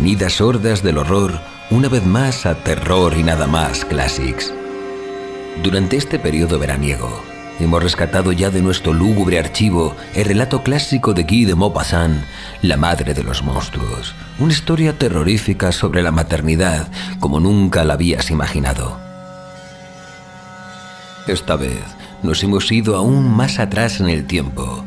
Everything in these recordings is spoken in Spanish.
Bienvenidas hordas del horror, una vez más a Terror y Nada Más Classics. Durante este periodo veraniego, hemos rescatado ya de nuestro lúgubre archivo el relato clásico de Guy de Maupassant, La madre de los monstruos, una historia terrorífica sobre la maternidad como nunca la habías imaginado. Esta vez nos hemos ido aún más atrás en el tiempo,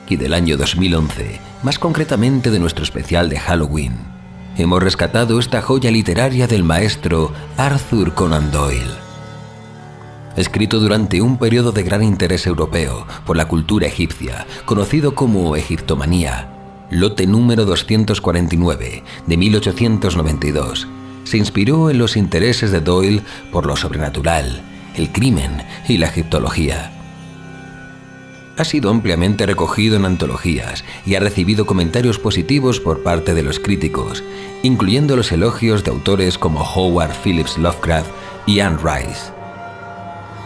y del año 2011, más concretamente de nuestro especial de Halloween, hemos rescatado esta joya literaria del maestro Arthur Conan Doyle. Escrito durante un periodo de gran interés europeo por la cultura egipcia, conocido como egiptomanía, lote número 249 de 1892, se inspiró en los intereses de Doyle por lo sobrenatural, el crimen y la egiptología. Ha sido ampliamente recogido en antologías y ha recibido comentarios positivos por parte de los críticos, incluyendo los elogios de autores como Howard Phillips Lovecraft y Anne Rice.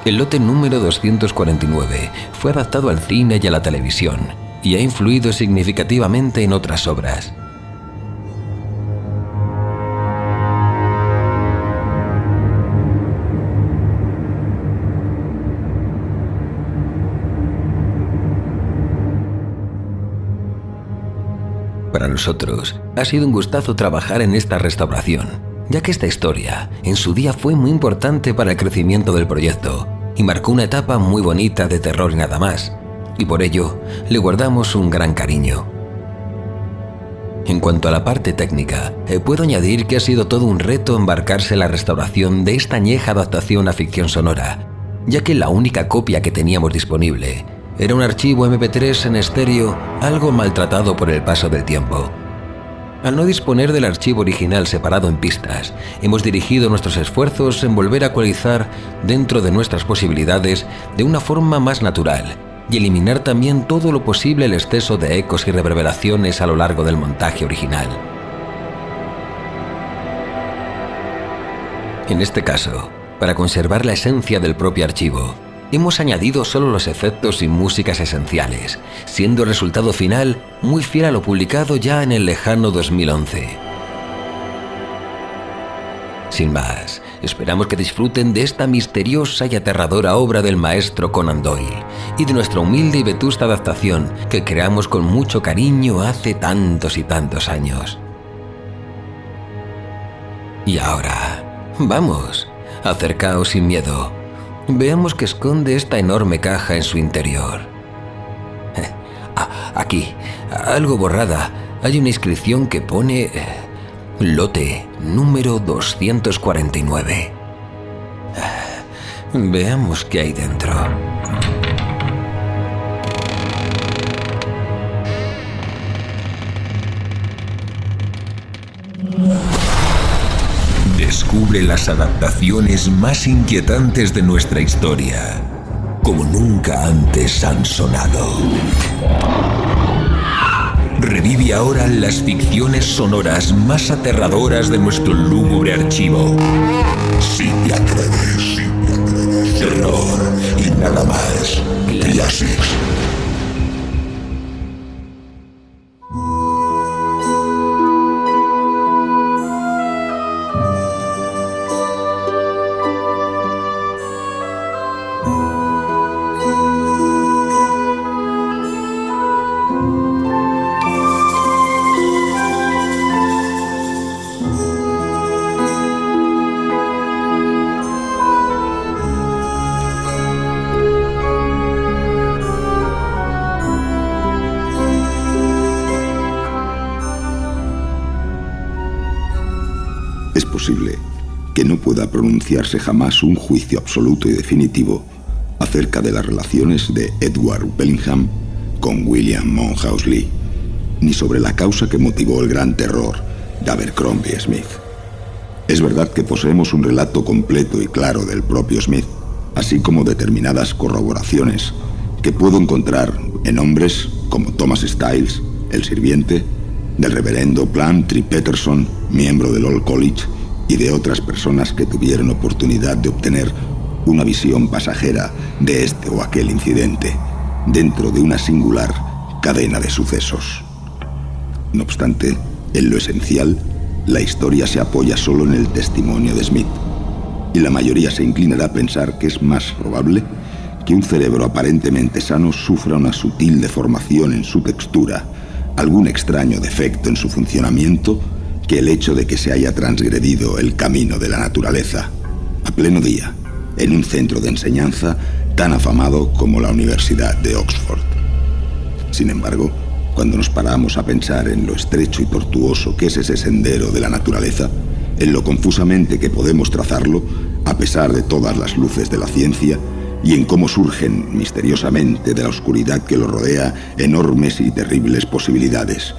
El lote número 249 fue adaptado al cine y a la televisión y ha influido significativamente en otras obras. Para nosotros ha sido un gustazo trabajar en esta restauración, ya que esta historia en su día fue muy importante para el crecimiento del proyecto y marcó una etapa muy bonita de Terror y Nada Más, y por ello le guardamos un gran cariño. En cuanto a la parte técnica, puedo añadir que ha sido todo un reto embarcarse en la restauración de esta añeja adaptación a ficción sonora, ya que la única copia que teníamos disponible era un archivo MP3 en estéreo algo maltratado por el paso del tiempo. Al no disponer del archivo original separado en pistas, hemos dirigido nuestros esfuerzos en volver a ecualizar dentro de nuestras posibilidades de una forma más natural y eliminar también todo lo posible el exceso de ecos y reverberaciones a lo largo del montaje original. En este caso, para conservar la esencia del propio archivo, hemos añadido solo los efectos y músicas esenciales, siendo el resultado final muy fiel a lo publicado ya en el lejano 2011. Sin más, esperamos que disfruten de esta misteriosa y aterradora obra del maestro Conan Doyle y de nuestra humilde y vetusta adaptación que creamos con mucho cariño hace tantos y tantos años. Y ahora, vamos, acercaos sin miedo. Veamos qué esconde esta enorme caja en su interior. Aquí, algo borrada, hay una inscripción que pone lote número 249. Veamos qué hay dentro. Descubre las adaptaciones más inquietantes de nuestra historia, como nunca antes han sonado. Revive ahora las ficciones sonoras más aterradoras de nuestro lúgubre archivo. Si te atreves, Terror y Nada Más Classics. Es posible que no pueda pronunciarse jamás un juicio absoluto y definitivo acerca de las relaciones de Edward Bellingham con William Monkhouse Lee, ni sobre la causa que motivó el gran terror de Abercrombie Smith. Es verdad que poseemos un relato completo y claro del propio Smith, así como determinadas corroboraciones que puedo encontrar en hombres como Thomas Styles, el sirviente, del reverendo Plumtree Peterson, miembro del Old College, y de otras personas que tuvieron oportunidad de obtener una visión pasajera de este o aquel incidente dentro de una singular cadena de sucesos. No obstante, en lo esencial, La historia se apoya solo en el testimonio de Smith, y la mayoría se inclinará a pensar que es más probable que un cerebro aparentemente sano sufra una sutil deformación en su textura, algún extraño defecto en su funcionamiento, que el hecho de que se haya transgredido el camino de la naturaleza, a pleno día, en un centro de enseñanza tan afamado como la Universidad de Oxford. Sin embargo, cuando nos paramos a pensar en lo estrecho y tortuoso que es ese sendero de la naturaleza, en lo confusamente que podemos trazarlo, a pesar de todas las luces de la ciencia, y en cómo surgen misteriosamente de la oscuridad que lo rodea enormes y terribles posibilidades,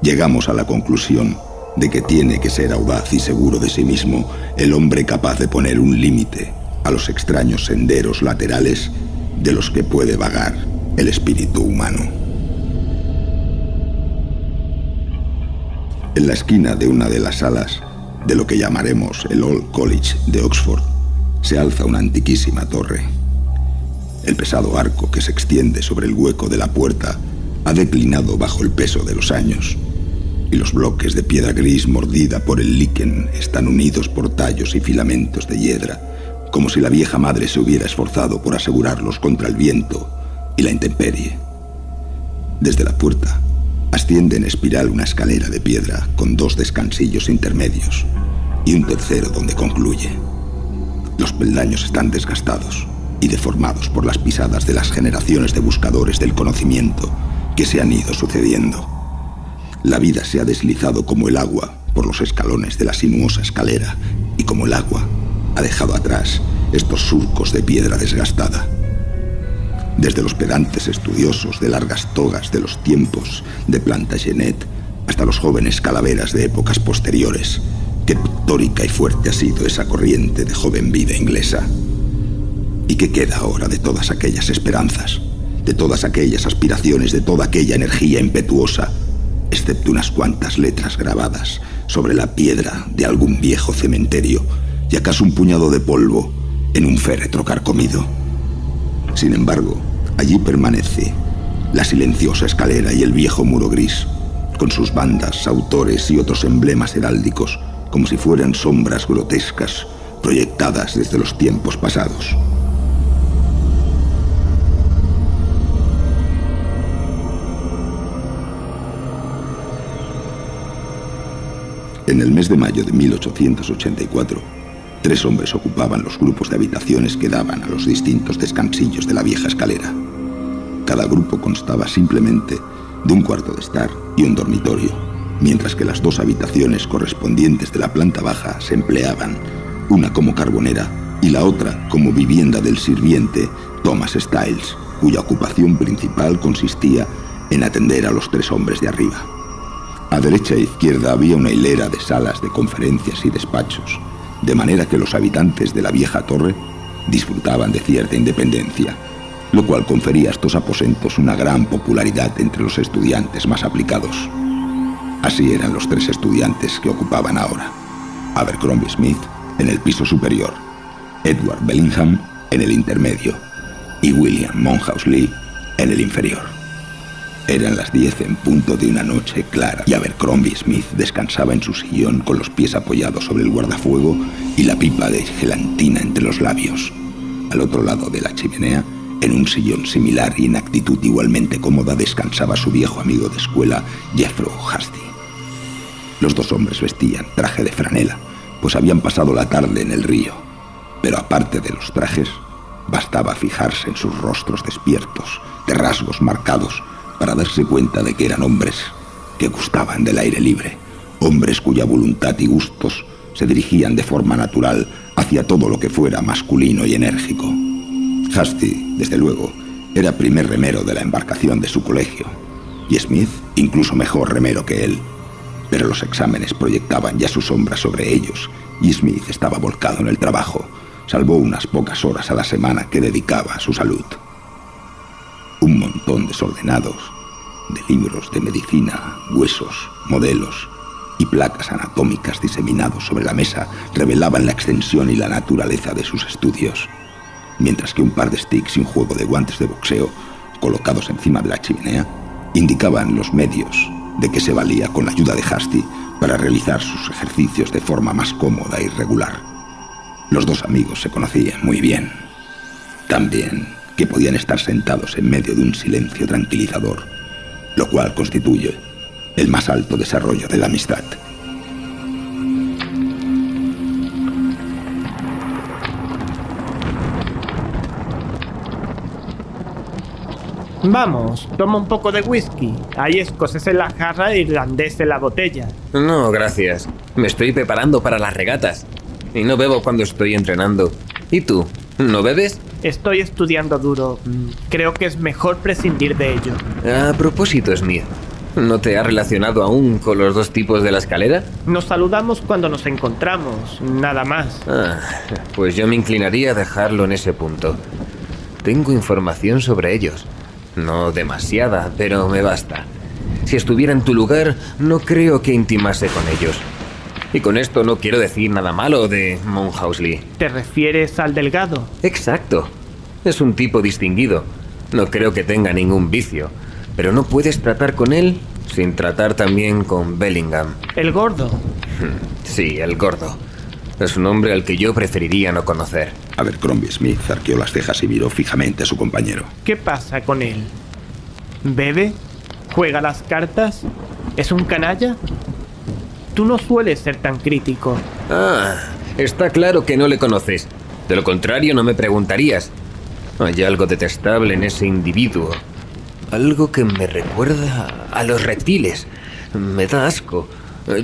llegamos a la conclusión de que tiene que ser audaz y seguro de sí mismo el hombre capaz de poner un límite a los extraños senderos laterales de los que puede vagar el espíritu humano. En la esquina de una de las salas de lo que llamaremos el Old College de Oxford se alza una antiquísima torre. El pesado arco que se extiende sobre el hueco de la puerta ha declinado bajo el peso de los años, y los bloques de piedra gris mordida por el líquen están unidos por tallos y filamentos de hiedra, como si la vieja madre se hubiera esforzado por asegurarlos contra el viento y la intemperie. Desde la puerta asciende en espiral una escalera de piedra con 2 descansillos intermedios y un tercero donde concluye. Los peldaños están desgastados y deformados por las pisadas de las generaciones de buscadores del conocimiento que se han ido sucediendo. La vida se ha deslizado como el agua por los escalones de la sinuosa escalera, y como el agua ha dejado atrás estos surcos de piedra desgastada. Desde los pedantes estudiosos de largas togas de los tiempos de Plantagenet hasta los jóvenes calaveras de épocas posteriores, qué pictórica y fuerte ha sido esa corriente de joven vida inglesa. ¿Y qué queda ahora de todas aquellas esperanzas, de todas aquellas aspiraciones, de toda aquella energía impetuosa, excepto unas cuantas letras grabadas sobre la piedra de algún viejo cementerio y acaso un puñado de polvo en un féretro carcomido? Sin embargo, allí permanece la silenciosa escalera y el viejo muro gris, con sus bandas, autores y otros emblemas heráldicos, como si fueran sombras grotescas proyectadas desde los tiempos pasados. En el mes de mayo de 1884, 3 hombres ocupaban los grupos de habitaciones que daban a los distintos descansillos de la vieja escalera. Cada grupo constaba simplemente de un cuarto de estar y un dormitorio, mientras que las 2 habitaciones correspondientes de la planta baja se empleaban, una como carbonera y la otra como vivienda del sirviente Thomas Styles, cuya ocupación principal consistía en atender a los 3 hombres de arriba. A derecha e izquierda había una hilera de salas de conferencias y despachos, de manera que los habitantes de la vieja torre disfrutaban de cierta independencia, lo cual confería a estos aposentos una gran popularidad entre los estudiantes más aplicados. Así eran los 3 estudiantes que ocupaban ahora: Abercrombie Smith en el piso superior, Edward Bellingham en el intermedio y William Monkhouse Lee en el inferior. Eran las 10 en punto de una noche clara y Abercrombie Smith descansaba en su sillón con los pies apoyados sobre el guardafuego y la pipa de gelatina entre los labios. Al otro lado de la chimenea, en un sillón similar y en actitud igualmente cómoda, descansaba su viejo amigo de escuela, Jethro Hasty. Los 2 hombres vestían traje de franela, pues habían pasado la tarde en el río, pero aparte de los trajes, bastaba fijarse en sus rostros despiertos, de rasgos marcados, para darse cuenta de que eran hombres que gustaban del aire libre, hombres cuya voluntad y gustos se dirigían de forma natural hacia todo lo que fuera masculino y enérgico. Hasty, desde luego, era primer remero de la embarcación de su colegio, y Smith incluso mejor remero que él, pero los exámenes proyectaban ya su sombra sobre ellos, y Smith estaba volcado en el trabajo, salvo unas pocas horas a la semana que dedicaba a su salud. Un montón desordenados de libros de medicina, huesos, modelos y placas anatómicas diseminados sobre la mesa revelaban la extensión y la naturaleza de sus estudios, mientras que un par de sticks y un juego de guantes de boxeo colocados encima de la chimenea indicaban los medios de que se valía con la ayuda de Hasty para realizar sus ejercicios de forma más cómoda y regular. Los dos amigos se conocían muy bien. Tan bien que podían estar sentados en medio de un silencio tranquilizador, lo cual constituye el más alto desarrollo de la amistad. Vamos, toma un poco de whisky. Hay escocés en la jarra e irlandés en la botella. No, gracias. Me estoy preparando para las regatas. Y no bebo cuando estoy entrenando. ¿Y tú? ¿No bebes? Estoy estudiando duro. Creo que es mejor prescindir de ello. A propósito, Smith, ¿no te has relacionado aún con los dos tipos de la escalera? Nos saludamos cuando nos encontramos, nada más. Pues yo me inclinaría a dejarlo en ese punto. Tengo información sobre ellos. No demasiada, pero me basta. Si estuviera en tu lugar, no creo que intimase con ellos. Y con esto no quiero decir nada malo de Monhousley. ¿Te refieres al delgado? Exacto. Es un tipo distinguido. No creo que tenga ningún vicio. Pero no puedes tratar con él sin tratar también con Bellingham. ¿El gordo? Sí, el gordo. Es un hombre al que yo preferiría no conocer. Abercrombie Smith arqueó las cejas y miró fijamente a su compañero. ¿Qué pasa con él? ¿Bebe? ¿Juega las cartas? ¿Es un canalla? Tú no sueles ser tan crítico. Está claro que no le conoces. De lo contrario, no me preguntarías. Hay algo detestable en ese individuo. Algo que me recuerda a los reptiles. Me da asco.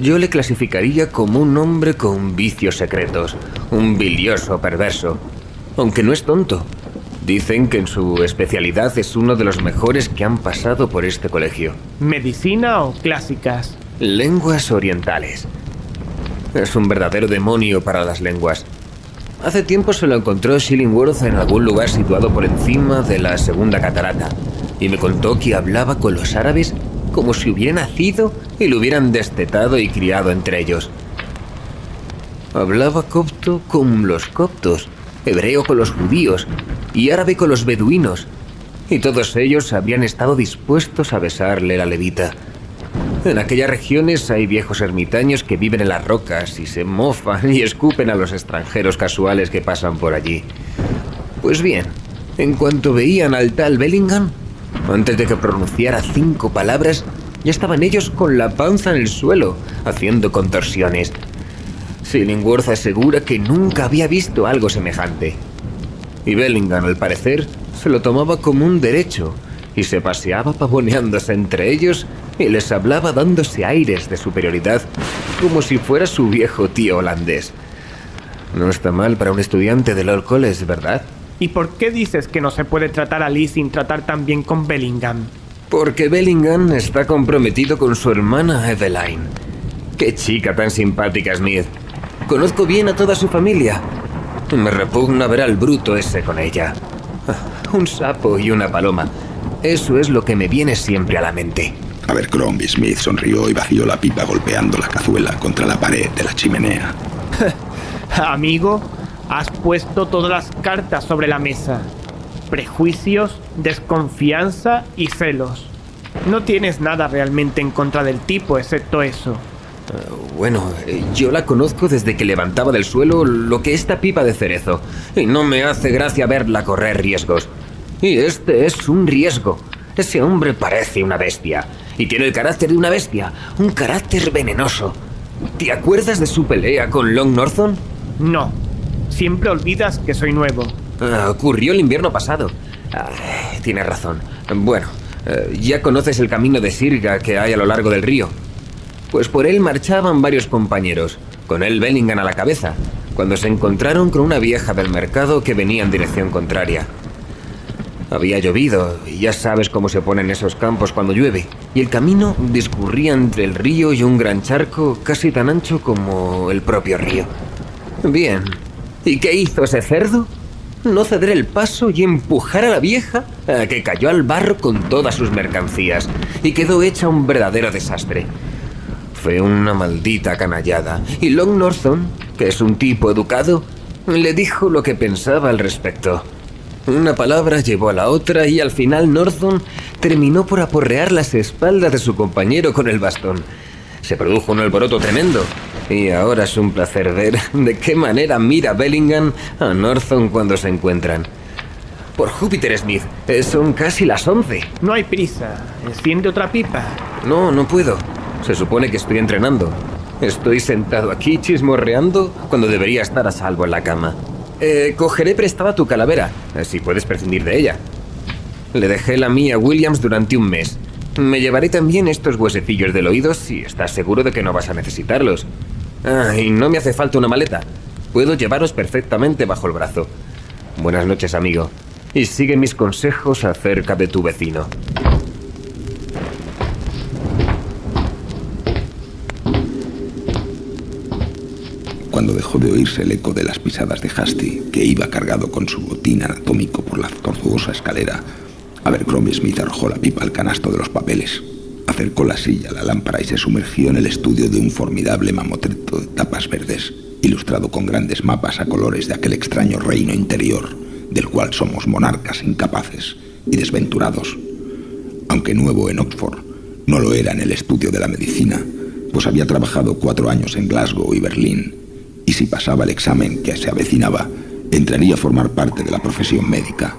Yo le clasificaría como un hombre con vicios secretos. Un bilioso perverso. Aunque no es tonto. Dicen que en su especialidad es uno de los mejores que han pasado por este colegio. ¿Medicina o clásicas? Lenguas orientales. Es un verdadero demonio para las lenguas. Hace tiempo se lo encontró Shillingworth en algún lugar situado por encima de la segunda catarata. Y me contó que hablaba con los árabes como si hubiera nacido y lo hubieran destetado y criado entre ellos. Hablaba copto con los coptos, hebreo con los judíos y árabe con los beduinos. Y todos ellos habrían estado dispuestos a besarle la levita. En aquellas regiones hay viejos ermitaños que viven en las rocas y se mofan y escupen a los extranjeros casuales que pasan por allí. Pues bien, en cuanto veían al tal Bellingham, antes de que pronunciara 5 palabras, ya estaban ellos con la panza en el suelo, haciendo contorsiones. Shillingworth asegura que nunca había visto algo semejante. Y Bellingham, al parecer, se lo tomaba como un derecho y se paseaba pavoneándose entre ellos y les hablaba dándose aires de superioridad como si fuera su viejo tío holandés. No está mal para un estudiante del Old College, ¿verdad? ¿Y por qué dices que no se puede tratar a Lee sin tratar también con Bellingham? Porque Bellingham está comprometido con su hermana Eveline. ¡Qué chica tan simpática, Smith! Conozco bien a toda su familia. Me repugna ver al bruto ese con ella. Un sapo y una paloma. Eso es lo que me viene siempre a la mente. Abercrombie Smith sonrió y vació la pipa golpeando la cazuela contra la pared de la chimenea. Amigo, has puesto todas las cartas sobre la mesa. Prejuicios, desconfianza y celos. No tienes nada realmente en contra del tipo, excepto eso. Yo la conozco desde que levantaba del suelo lo que esta pipa de cerezo. Y no me hace gracia verla correr riesgos. Y este es un riesgo. Ese hombre parece una bestia. Y tiene el carácter de una bestia. Un carácter venenoso. ¿Te acuerdas de su pelea con Long Norton? No. Siempre olvidas que soy nuevo. Ocurrió el invierno pasado. Tienes razón. Bueno, ya conoces el camino de sirga que hay a lo largo del río. Pues por él marchaban varios compañeros, con él Bellingham a la cabeza, cuando se encontraron con una vieja del mercado que venía en dirección contraria. Había llovido, y ya sabes cómo se ponen esos campos cuando llueve, y el camino discurría entre el río y un gran charco casi tan ancho como el propio río. Bien, ¿y qué hizo ese cerdo? No ceder el paso y empujar a la vieja, que cayó al barro con todas sus mercancías, y quedó hecha un verdadero desastre. Fue una maldita canallada, y Long Norton, que es un tipo educado, le dijo lo que pensaba al respecto. Una palabra llevó a la otra y al final Norton terminó por aporrear las espaldas de su compañero con el bastón. se produjo un alboroto tremendo. Y ahora es un placer ver de qué manera mira Bellingham a Norton cuando se encuentran. Por Júpiter, Smith, son casi las 11. No hay prisa. Enciende otra pipa. No puedo. Se supone que estoy entrenando. Estoy sentado aquí chismorreando cuando debería estar a salvo en la cama. Cogeré prestada tu calavera, si puedes prescindir de ella. Le dejé la mía a Williams durante un mes. Me llevaré también estos huesecillos del oído si estás seguro de que no vas a necesitarlos. Y no me hace falta una maleta. Puedo llevaros perfectamente bajo el brazo. Buenas noches, amigo. Y sigue mis consejos acerca de tu vecino. Cuando dejó de oírse el eco de las pisadas de Hasty, que iba cargado con su botín anatómico por la tortuosa escalera, Abercrombie Smith arrojó la pipa al canasto de los papeles, acercó la silla a la lámpara y se sumergió en el estudio de un formidable mamotreto de tapas verdes, ilustrado con grandes mapas a colores de aquel extraño reino interior, del cual somos monarcas incapaces y desventurados. Aunque nuevo en Oxford, no lo era en el estudio de la medicina, pues había trabajado 4 años en Glasgow y Berlín, y si pasaba el examen que se avecinaba, entraría a formar parte de la profesión médica.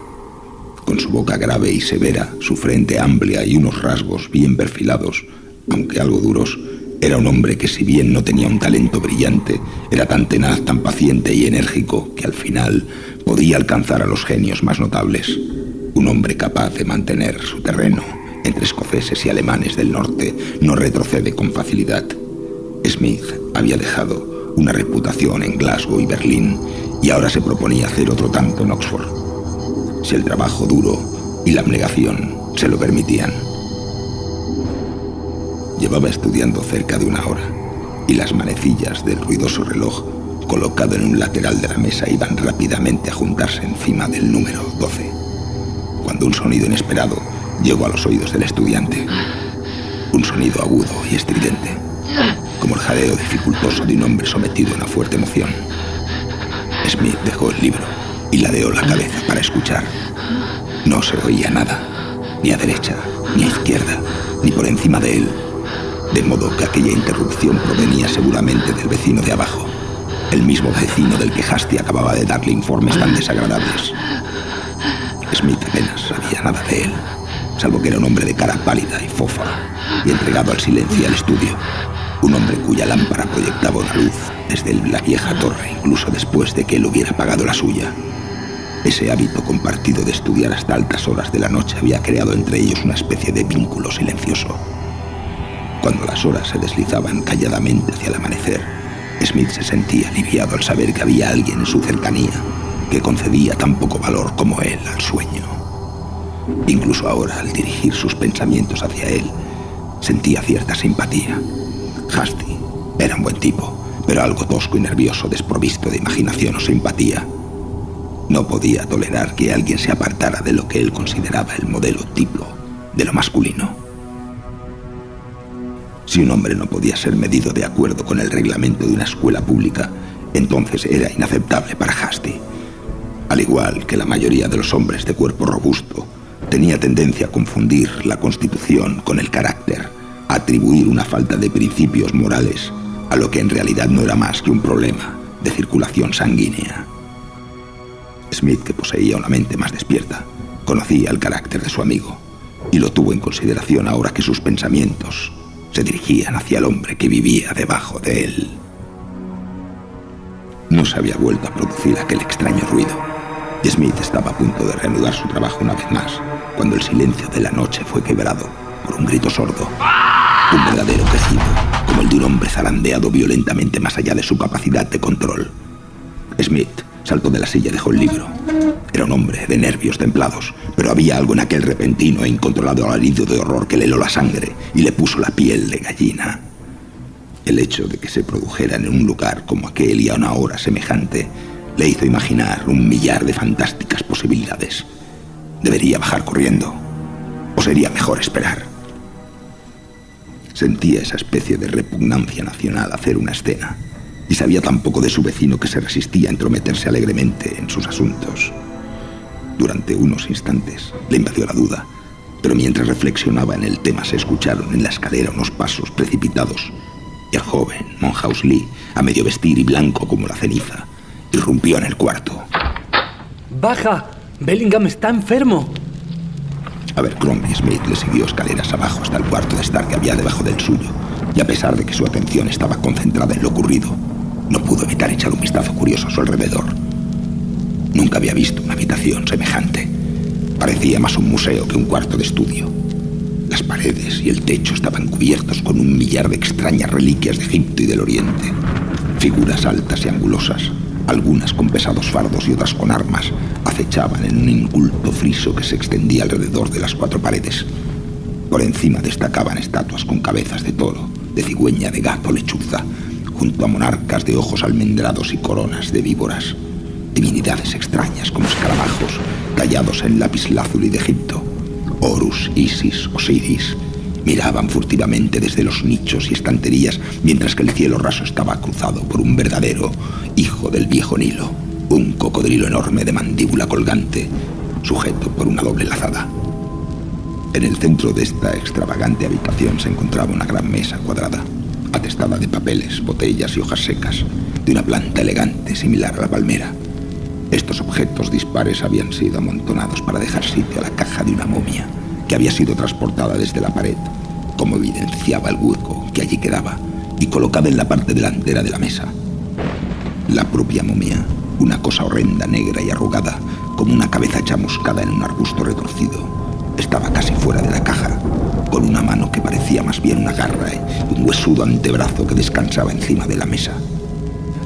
Con su boca grave y severa, su frente amplia y unos rasgos bien perfilados, aunque algo duros, era un hombre que, si bien no tenía un talento brillante, era tan tenaz, tan paciente y enérgico que al final podía alcanzar a los genios más notables. Un hombre capaz de mantener su terreno entre escoceses y alemanes del norte no retrocede con facilidad. Smith había dejado una reputación en Glasgow y Berlín y ahora se proponía hacer otro tanto en Oxford, si el trabajo duro y la abnegación se lo permitían. Llevaba estudiando cerca de 1 hora y las manecillas del ruidoso reloj colocado en un lateral de la mesa iban rápidamente a juntarse encima del número 12, cuando un sonido inesperado llegó a los oídos del estudiante. Un sonido agudo y estridente, como el jadeo dificultoso de un hombre sometido a una fuerte emoción. Smith dejó el libro y ladeó la cabeza para escuchar. No se oía nada, ni a derecha, ni a izquierda, ni por encima de él, de modo que aquella interrupción provenía seguramente del vecino de abajo, el mismo vecino del que Hasty acababa de darle informes tan desagradables. Smith apenas sabía nada de él, salvo que era un hombre de cara pálida y fofa, y entregado al silencio y al estudio. Un hombre cuya lámpara proyectaba una luz desde la vieja torre, incluso después de que él hubiera apagado la suya. Ese hábito compartido de estudiar hasta altas horas de la noche había creado entre ellos una especie de vínculo silencioso. Cuando las horas se deslizaban calladamente hacia el amanecer, Smith se sentía aliviado al saber que había alguien en su cercanía que concedía tan poco valor como él al sueño. Incluso ahora, al dirigir sus pensamientos hacia él, sentía cierta simpatía. Hasty era un buen tipo, pero algo tosco y nervioso, desprovisto de imaginación o simpatía. No podía tolerar que alguien se apartara de lo que él consideraba el modelo tipo de lo masculino. Si un hombre no podía ser medido de acuerdo con el reglamento de una escuela pública, entonces era inaceptable para Hasty. Al igual que la mayoría de los hombres de cuerpo robusto, tenía tendencia a confundir la constitución con el carácter, a atribuir una falta de principios morales a lo que en realidad no era más que un problema de circulación sanguínea. Smith, que poseía una mente más despierta, conocía el carácter de su amigo y lo tuvo en consideración ahora que sus pensamientos se dirigían hacia el hombre que vivía debajo de él. No se había vuelto a producir aquel extraño ruido. Smith estaba a punto de reanudar su trabajo una vez más, cuando el silencio de la noche fue quebrado por un grito sordo. Un verdadero quejido, como el de un hombre zarandeado violentamente más allá de su capacidad de control. Smith saltó de la silla y dejó el libro. Era un hombre de nervios templados, pero había algo en aquel repentino e incontrolado alarido de horror que le heló la sangre y le puso la piel de gallina. El hecho de que se produjera en un lugar como aquel y a una hora semejante le hizo imaginar 1.000.000 de fantásticas posibilidades. ¿Debería bajar corriendo? ¿O sería mejor esperar? Sentía esa especie de repugnancia nacional a hacer una escena, y sabía tan poco de su vecino que se resistía a entrometerse alegremente en sus asuntos. Durante unos instantes le invadió la duda, pero mientras reflexionaba en el tema se escucharon en la escalera unos pasos precipitados y el joven, Monhouse Lee, a medio vestir y blanco como la ceniza, irrumpió en el cuarto. ¡Baja! ¡Bellingham está enfermo! Abercrombie Smith le siguió escaleras abajo hasta el cuarto de estar que había debajo del suyo, y a pesar de que su atención estaba concentrada en lo ocurrido, no pudo evitar echar un vistazo curioso a su alrededor. Nunca había visto una habitación semejante. Parecía más un museo que un cuarto de estudio. Las paredes y el techo estaban cubiertos con un millar de extrañas reliquias de Egipto y del Oriente. Figuras altas y angulosas, algunas con pesados fardos y otras con armas, acechaban en un inculto friso que se extendía alrededor de las 4 paredes. Por encima destacaban estatuas con cabezas de toro, de cigüeña, de gato, lechuza, junto a monarcas de ojos almendrados y coronas de víboras. Divinidades extrañas como escarabajos, tallados en lapislázuli de Egipto. Horus, Isis, Osiris, miraban furtivamente desde los nichos y estanterías, mientras que el cielo raso estaba cruzado por un verdadero hijo del viejo Nilo, un cocodrilo enorme de mandíbula colgante, sujeto por una doble lazada. En el centro de esta extravagante habitación se encontraba una gran mesa cuadrada, atestada de papeles, botellas y hojas secas, de una planta elegante similar a la palmera. Estos objetos dispares habían sido amontonados para dejar sitio a la caja de una momia que había sido transportada desde la pared, como evidenciaba el hueco que allí quedaba, y colocada en la parte delantera de la mesa. La propia momia, una cosa horrenda, negra y arrugada, como una cabeza chamuscada en un arbusto retorcido, estaba casi fuera de la caja, con una mano que parecía más bien una garra y un huesudo antebrazo que descansaba encima de la mesa.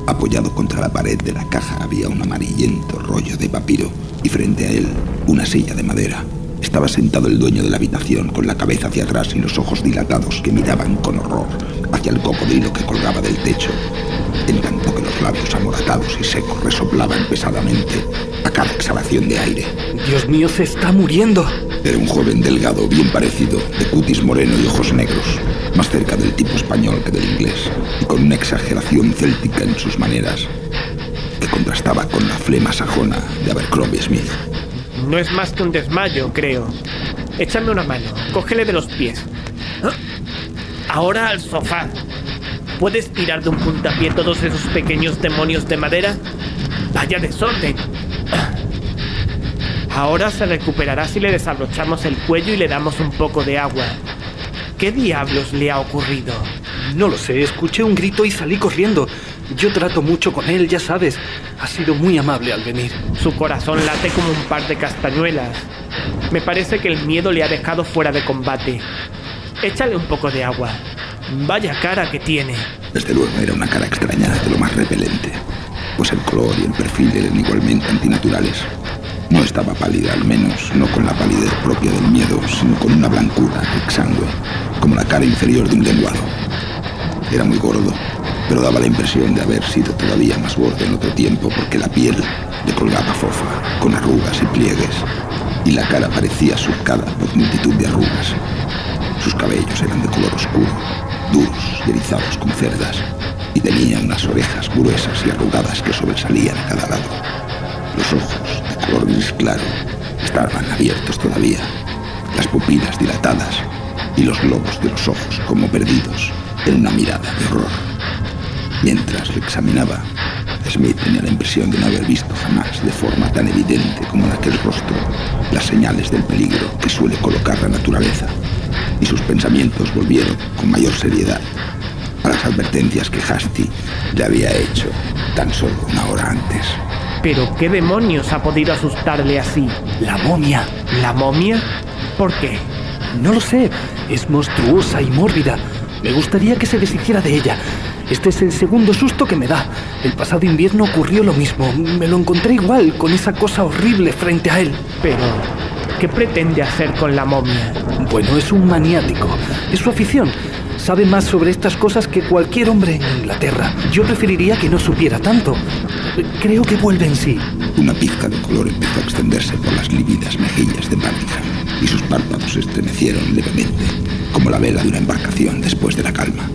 Apoyado contra la pared de la caja había un amarillento rollo de papiro y frente a él una silla de madera. Estaba sentado el dueño de la habitación con la cabeza hacia atrás y los ojos dilatados que miraban con horror hacia el cocodrilo que colgaba del techo, en tanto que los labios amoratados y secos resoplaban pesadamente a cada exhalación de aire. ¡Dios mío, se está muriendo! Era un joven delgado, bien parecido, de cutis moreno y ojos negros, más cerca del tipo español que del inglés, y con una exageración céltica en sus maneras, que contrastaba con la flema sajona de Abercrombie Smith. No es más que un desmayo, creo. Échame una mano, cógele de los pies. Ahora al sofá. ¿Puedes tirar de un puntapié todos esos pequeños demonios de madera? ¡Vaya desorden! Ahora se recuperará si le desabrochamos el cuello y le damos un poco de agua. ¿Qué diablos le ha ocurrido? No lo sé, escuché un grito y salí corriendo. Yo trato mucho con él, ya sabes. Ha sido muy amable al venir. Su corazón late como un par de castañuelas. Me parece que el miedo le ha dejado fuera de combate. Échale un poco de agua. Vaya cara que tiene. Desde luego era una cara extraña, de lo más repelente, pues el color y el perfil eran igualmente antinaturales. No estaba pálida, al menos no con la palidez propia del miedo, sino con una blancura exangüe, como la cara inferior de un lenguado. Era muy gordo, pero daba la impresión de haber sido todavía más gordo en otro tiempo, porque la piel le colgaba fofa, con arrugas y pliegues, y la cara parecía surcada por multitud de arrugas. Sus cabellos eran de color oscuro, duros y erizados con cerdas, y tenía unas orejas gruesas y arrugadas que sobresalían a cada lado. Los ojos, de color gris claro, estaban abiertos todavía, las pupilas dilatadas y los globos de los ojos como perdidos en una mirada de horror. Mientras lo examinaba, Smith tenía la impresión de no haber visto jamás de forma tan evidente como en aquel rostro las señales del peligro que suele colocar la naturaleza, y sus pensamientos volvieron con mayor seriedad a las advertencias que Hasty le había hecho tan solo una hora antes. ¿Pero qué demonios ha podido asustarle así? ¡La momia! ¿La momia? ¿Por qué? No lo sé. Es monstruosa y mórbida. Me gustaría que se deshiciera de ella. Este es el segundo susto que me da. El pasado invierno ocurrió lo mismo. Me lo encontré igual, con esa cosa horrible frente a él. Pero, ¿qué pretende hacer con la momia? Bueno, es un maniático. Es su afición. Sabe más sobre estas cosas que cualquier hombre en Inglaterra. Yo preferiría que no supiera tanto. Creo que vuelve en sí. Una pizca de color empezó a extenderse por las lívidas mejillas de Buckingham, y sus párpados se estremecieron levemente, como la vela de una embarcación después de la calma.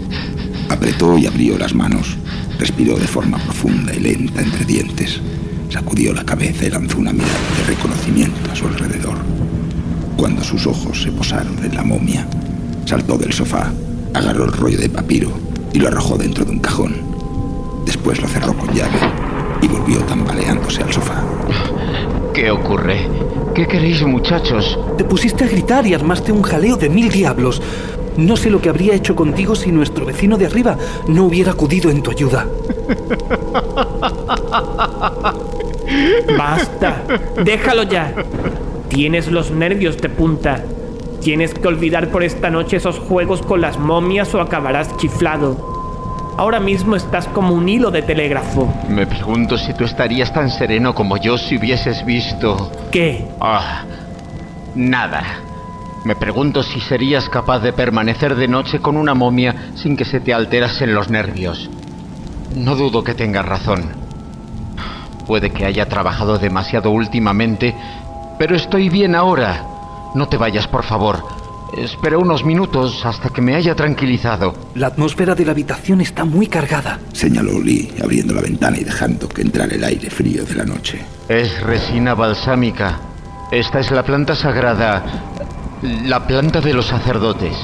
Apretó y abrió las manos, respiró de forma profunda y lenta entre dientes, sacudió la cabeza y lanzó una mirada de reconocimiento a su alrededor. Cuando sus ojos se posaron en la momia, saltó del sofá, agarró el rollo de papiro y lo arrojó dentro de un cajón. Después lo cerró con llave y volvió tambaleándose al sofá. ¿Qué ocurre? ¿Qué queréis, muchachos? Te pusiste a gritar y armaste un jaleo de 1000 diablos. No sé lo que habría hecho contigo si nuestro vecino de arriba no hubiera acudido en tu ayuda. ¡Basta! ¡Déjalo ya! Tienes los nervios de punta. Tienes que olvidar por esta noche esos juegos con las momias o acabarás chiflado. Ahora mismo estás como un hilo de telégrafo. Me pregunto si tú estarías tan sereno como yo si hubieses visto... ¿Qué? Nada. Me pregunto si serías capaz de permanecer de noche con una momia sin que se te alterasen los nervios. No dudo que tengas razón. Puede que haya trabajado demasiado últimamente, pero estoy bien ahora. No te vayas, por favor. Espera unos minutos hasta que me haya tranquilizado. La atmósfera de la habitación está muy cargada, señaló Lee, abriendo la ventana y dejando que entrara el aire frío de la noche. Es resina balsámica. Esta es la planta sagrada, la planta de los sacerdotes.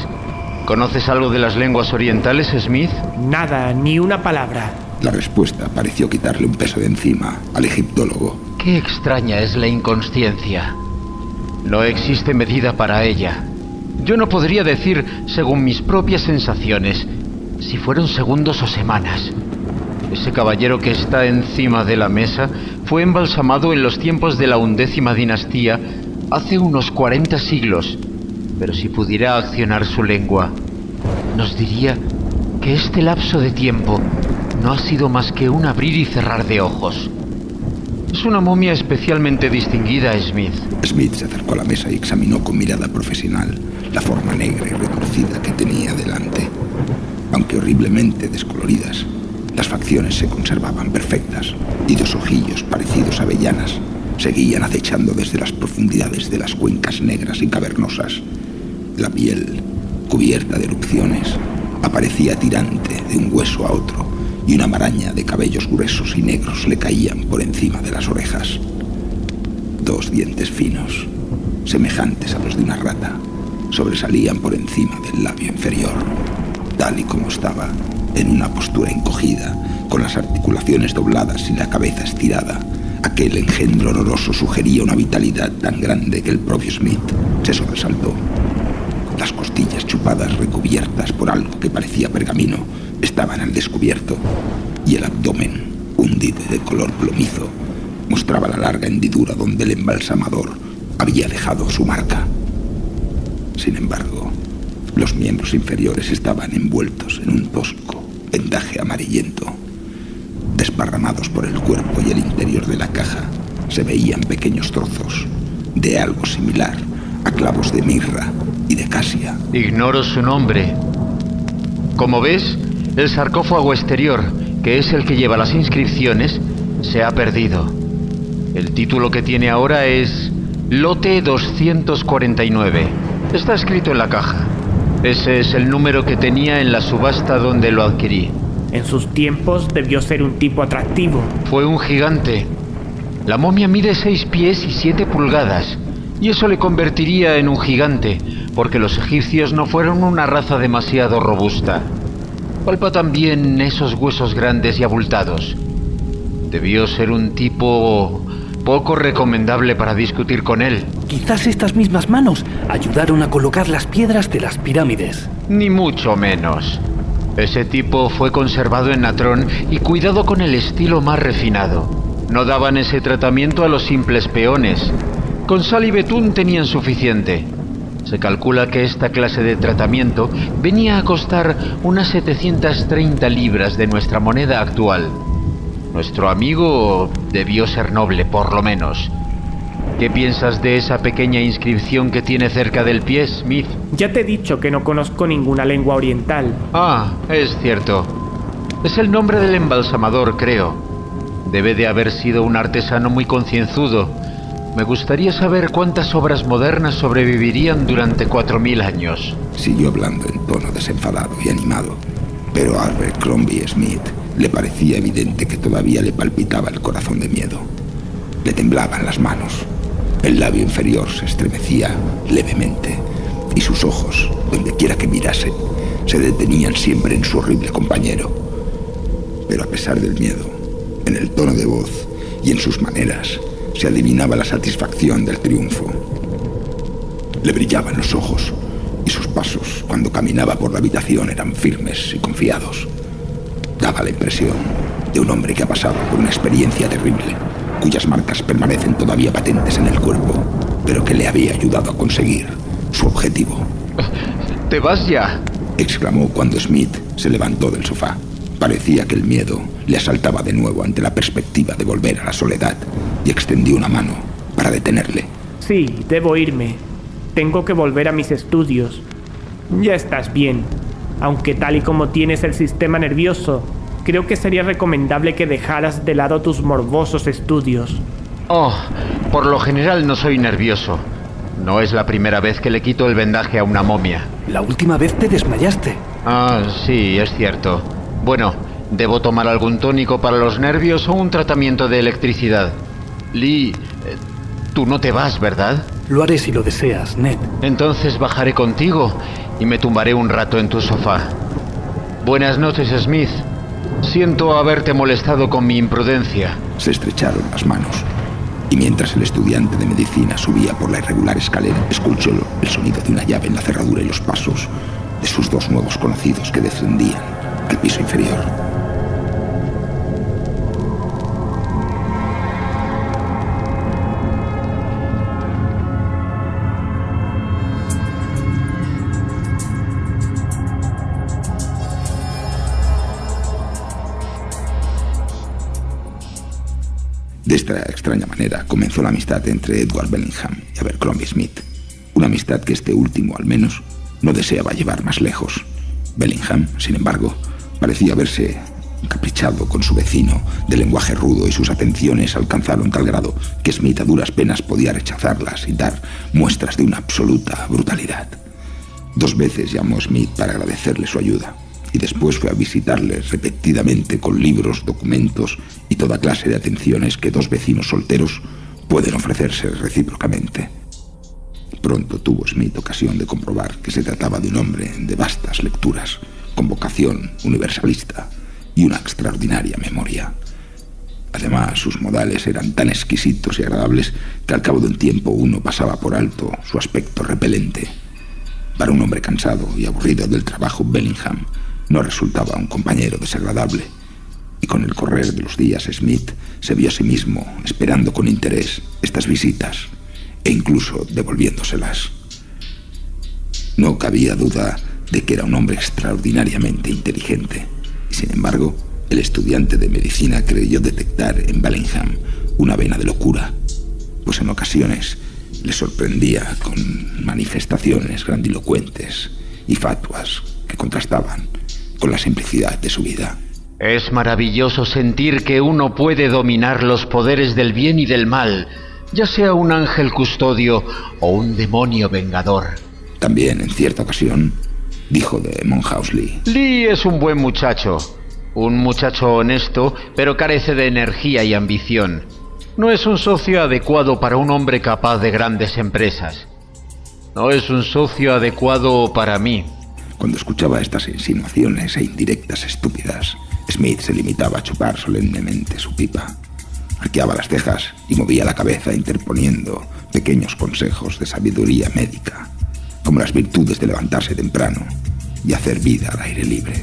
¿Conoces algo de las lenguas orientales, Smith? Nada, ni una palabra. La respuesta pareció quitarle un peso de encima al egiptólogo. Qué extraña es la inconsciencia. No existe medida para ella. Yo no podría decir, según mis propias sensaciones, si fueron segundos o semanas. Ese caballero que está encima de la mesa fue embalsamado en los tiempos de la 11ª dinastía, hace unos 40 siglos. Pero si pudiera accionar su lengua, nos diría que este lapso de tiempo no ha sido más que un abrir y cerrar de ojos. Es una momia especialmente distinguida, Smith. Smith se acercó a la mesa y examinó con mirada profesional la forma negra y retorcida que tenía delante. Aunque horriblemente descoloridas, las facciones se conservaban perfectas y 2 ojillos parecidos a avellanas seguían acechando desde las profundidades de las cuencas negras y cavernosas. La piel, cubierta de erupciones, aparecía tirante de un hueso a otro, y una maraña de cabellos gruesos y negros le caían por encima de las orejas. 2 dientes finos, semejantes a los de una rata, sobresalían por encima del labio inferior, tal y como estaba, en una postura encogida, con las articulaciones dobladas y la cabeza estirada. Aquel engendro horroroso sugería una vitalidad tan grande que el propio Smith se sobresaltó. Las costillas chupadas, recubiertas por algo que parecía pergamino, estaban al descubierto, y el abdomen, hundido y de color plomizo, mostraba la larga hendidura donde el embalsamador había dejado su marca. Sin embargo, los miembros inferiores estaban envueltos en un tosco vendaje amarillento. Desparramados por el cuerpo y el interior de la caja, se veían pequeños trozos de algo similar a clavos de mirra y de casia. Ignoro su nombre. Como ves, el sarcófago exterior, que es el que lleva las inscripciones, se ha perdido. El título que tiene ahora es Lote 249. Está escrito en la caja. Ese es el número que tenía en la subasta donde lo adquirí. En sus tiempos debió ser un tipo atractivo. Fue un gigante. La momia mide 6 pies y 7 pulgadas, y eso le convertiría en un gigante, porque los egipcios no fueron una raza demasiado robusta. Palpa también esos huesos grandes y abultados. Debió ser un tipo poco recomendable para discutir con él. Quizás estas mismas manos ayudaron a colocar las piedras de las pirámides. Ni mucho menos. Ese tipo fue conservado en Natrón y cuidado con el estilo más refinado. No daban ese tratamiento a los simples peones. Con sal y betún tenían suficiente. Se calcula que esta clase de tratamiento venía a costar unas 730 libras de nuestra moneda actual. Nuestro amigo debió ser noble, por lo menos. ¿Qué piensas de esa pequeña inscripción que tiene cerca del pie, Smith? Ya te he dicho que no conozco ninguna lengua oriental. Ah, es cierto. Es el nombre del embalsamador, creo. Debe de haber sido un artesano muy concienzudo. Me gustaría saber cuántas obras modernas sobrevivirían durante 4000 años. Siguió hablando en tono desenfadado y animado, pero a Abercrombie Smith le parecía evidente que todavía le palpitaba el corazón de miedo. Le temblaban las manos. El labio inferior se estremecía levemente y sus ojos, donde quiera que mirase, se detenían siempre en su horrible compañero. Pero a pesar del miedo, en el tono de voz y en sus maneras, se adivinaba la satisfacción del triunfo. Le brillaban los ojos y sus pasos, cuando caminaba por la habitación, eran firmes y confiados. Daba la impresión de un hombre que ha pasado por una experiencia terrible, cuyas marcas permanecen todavía patentes en el cuerpo, pero que le había ayudado a conseguir su objetivo. ¿Te vas ya?, exclamó cuando Smith se levantó del sofá. Parecía que el miedo le asaltaba de nuevo ante la perspectiva de volver a la soledad y extendió una mano para detenerle. Sí, debo irme. Tengo que volver a mis estudios. Ya estás bien. Aunque tal y como tienes el sistema nervioso, creo que sería recomendable que dejaras de lado tus morbosos estudios. Oh, por lo general no soy nervioso. No es la primera vez que le quito el vendaje a una momia. La última vez te desmayaste. Ah, sí, es cierto. Bueno, ¿debo tomar algún tónico para los nervios o un tratamiento de electricidad? Lee, tú no te vas, ¿verdad? Lo haré si lo deseas, Ned. Entonces bajaré contigo y me tumbaré un rato en tu sofá. Buenas noches, Smith. Siento haberte molestado con mi imprudencia. Se estrecharon las manos, y mientras el estudiante de medicina subía por la irregular escalera, escuchó el sonido de una llave en la cerradura y los pasos de sus dos nuevos conocidos que descendían al piso inferior. De esta extraña manera comenzó la amistad entre Edward Bellingham y Abercrombie Smith, una amistad que este último, al menos, no deseaba llevar más lejos. Bellingham, sin embargo, parecía haberse encaprichado con su vecino de lenguaje rudo y sus atenciones alcanzaron tal grado que Smith a duras penas podía rechazarlas y dar muestras de una absoluta brutalidad. 2 veces llamó Smith para agradecerle su ayuda y después fue a visitarle repetidamente con libros, documentos y toda clase de atenciones que 2 vecinos solteros pueden ofrecerse recíprocamente. Pronto tuvo Smith ocasión de comprobar que se trataba de un hombre de vastas lecturas, con vocación universalista y una extraordinaria memoria. Además, sus modales eran tan exquisitos y agradables que al cabo de un tiempo uno pasaba por alto su aspecto repelente. Para un hombre cansado y aburrido del trabajo, Bellingham no resultaba un compañero desagradable, y con el correr de los días Smith se vio a sí mismo esperando con interés estas visitas e incluso devolviéndoselas. No cabía duda de que era un hombre extraordinariamente inteligente, y sin embargo, el estudiante de medicina creyó detectar en Bellingham una vena de locura, pues en ocasiones le sorprendía con manifestaciones grandilocuentes y fatuas que contrastaban con la simplicidad de su vida. Es maravilloso sentir que uno puede dominar los poderes del bien y del mal, ya sea un ángel custodio o un demonio vengador. También, en cierta ocasión, dijo de Monhousley: Lee es un buen muchacho. Un muchacho honesto, pero carece de energía y ambición. No es un socio adecuado para un hombre capaz de grandes empresas. No es un socio adecuado para mí. Cuando escuchaba estas insinuaciones e indirectas estúpidas, Smith se limitaba a chupar solemnemente su pipa. Arqueaba las cejas y movía la cabeza interponiendo pequeños consejos de sabiduría médica, como las virtudes de levantarse temprano y hacer vida al aire libre.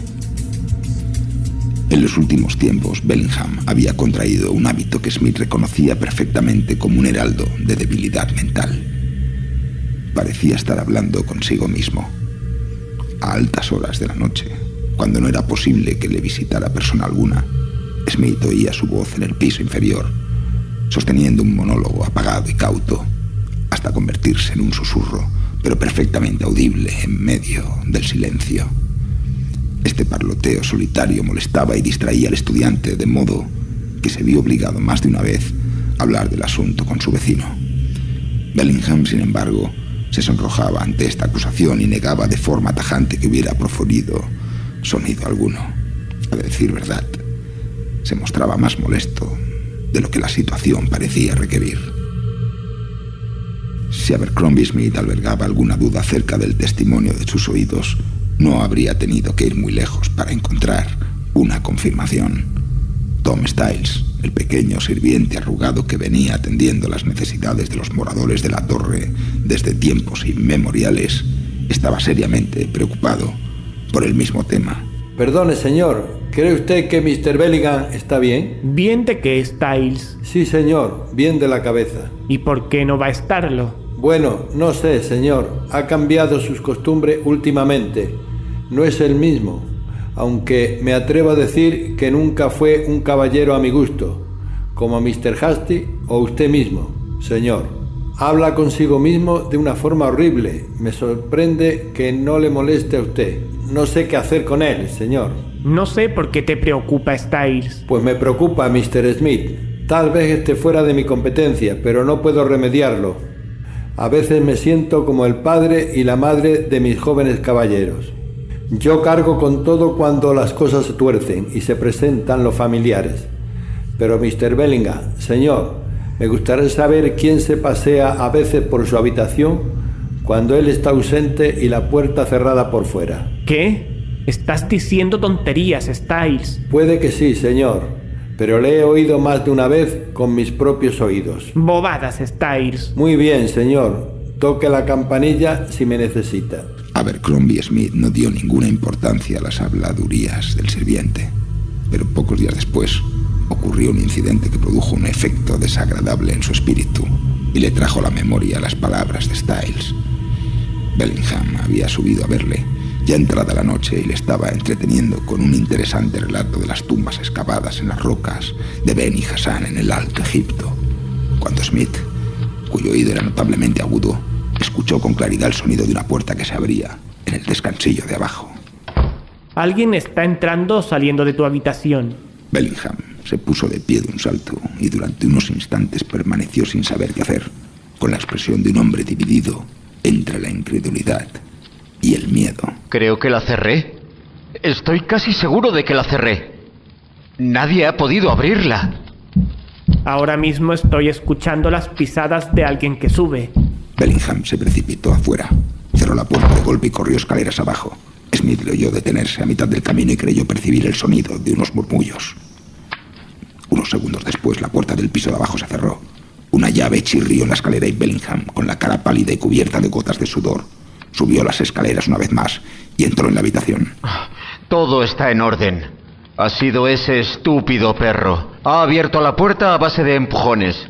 En los últimos tiempos, Bellingham había contraído un hábito que Smith reconocía perfectamente como un heraldo de debilidad mental. Parecía estar hablando consigo mismo. A altas horas de la noche, cuando no era posible que le visitara persona alguna, Smith oía su voz en el piso inferior, sosteniendo un monólogo apagado y cauto, hasta convertirse en un susurro, pero perfectamente audible en medio del silencio. Este parloteo solitario molestaba y distraía al estudiante, de modo que se vio obligado más de una vez a hablar del asunto con su vecino. Bellingham, sin embargo, se sonrojaba ante esta acusación y negaba de forma tajante que hubiera proferido sonido alguno. A decir verdad, se mostraba más molesto de lo que la situación parecía requerir. Si Abercrombie Smith albergaba alguna duda acerca del testimonio de sus oídos, No habría tenido que ir muy lejos para encontrar una confirmación. Tom Styles, el pequeño sirviente arrugado que venía atendiendo las necesidades de los moradores de la torre desde tiempos inmemoriales, estaba seriamente preocupado por el mismo tema. Perdone, señor, ¿cree usted que Mr. Bellingham está bien? ¿Bien de qué, Styles? Sí, señor, bien de la cabeza. ¿Y por qué no va a estarlo? Bueno, no sé, señor. Ha cambiado sus costumbres últimamente. No es el mismo, aunque me atrevo a decir que nunca fue un caballero a mi gusto, como Mr. Hasty o usted mismo, señor. Habla consigo mismo de una forma horrible. Me sorprende que no le moleste a usted. No sé qué hacer con él, señor. No sé por qué te preocupa, Styles. Pues me preocupa, Mr. Smith. Tal vez esté fuera de mi competencia, pero no puedo remediarlo. A veces me siento como el padre y la madre de mis jóvenes caballeros. Yo cargo con todo cuando las cosas se tuercen y se presentan los familiares. Pero Mr. Bellingham, señor, me gustaría saber quién se pasea a veces por su habitación cuando él está ausente y la puerta cerrada por fuera. ¿Qué? Estás diciendo tonterías, Styles. Puede que sí, señor, pero le he oído más de una vez con mis propios oídos. Bobadas, Styles. Muy bien, señor. Toque la campanilla si me necesita. Abercrombie Smith no dio ninguna importancia a las habladurías del sirviente, pero pocos días después ocurrió un incidente que produjo un efecto desagradable en su espíritu y le trajo a la memoria las palabras de Styles. Bellingham había subido a verle ya entrada la noche y le estaba entreteniendo con un interesante relato de las tumbas excavadas en las rocas de Beni Hassan en el Alto Egipto, cuando Smith, cuyo oído era notablemente agudo, escuchó con claridad el sonido de una puerta que se abría en el descansillo de abajo. Alguien está entrando o saliendo de tu habitación. Bellingham se puso de pie de un salto y durante unos instantes permaneció sin saber qué hacer, con la expresión de un hombre dividido entre la incredulidad y el miedo. Creo que la cerré. Estoy casi seguro de que la cerré. Nadie ha podido abrirla. Ahora mismo estoy escuchando las pisadas de alguien que sube. Bellingham se precipitó afuera, cerró la puerta de golpe y corrió escaleras abajo. Smith le oyó detenerse a mitad del camino y creyó percibir el sonido de unos murmullos. Unos segundos después, la puerta del piso de abajo se cerró. Una llave chirrió en la escalera y Bellingham, con la cara pálida y cubierta de gotas de sudor, subió las escaleras una vez más y entró en la habitación. Todo está en orden. Ha sido ese estúpido perro. Ha abierto la puerta a base de empujones.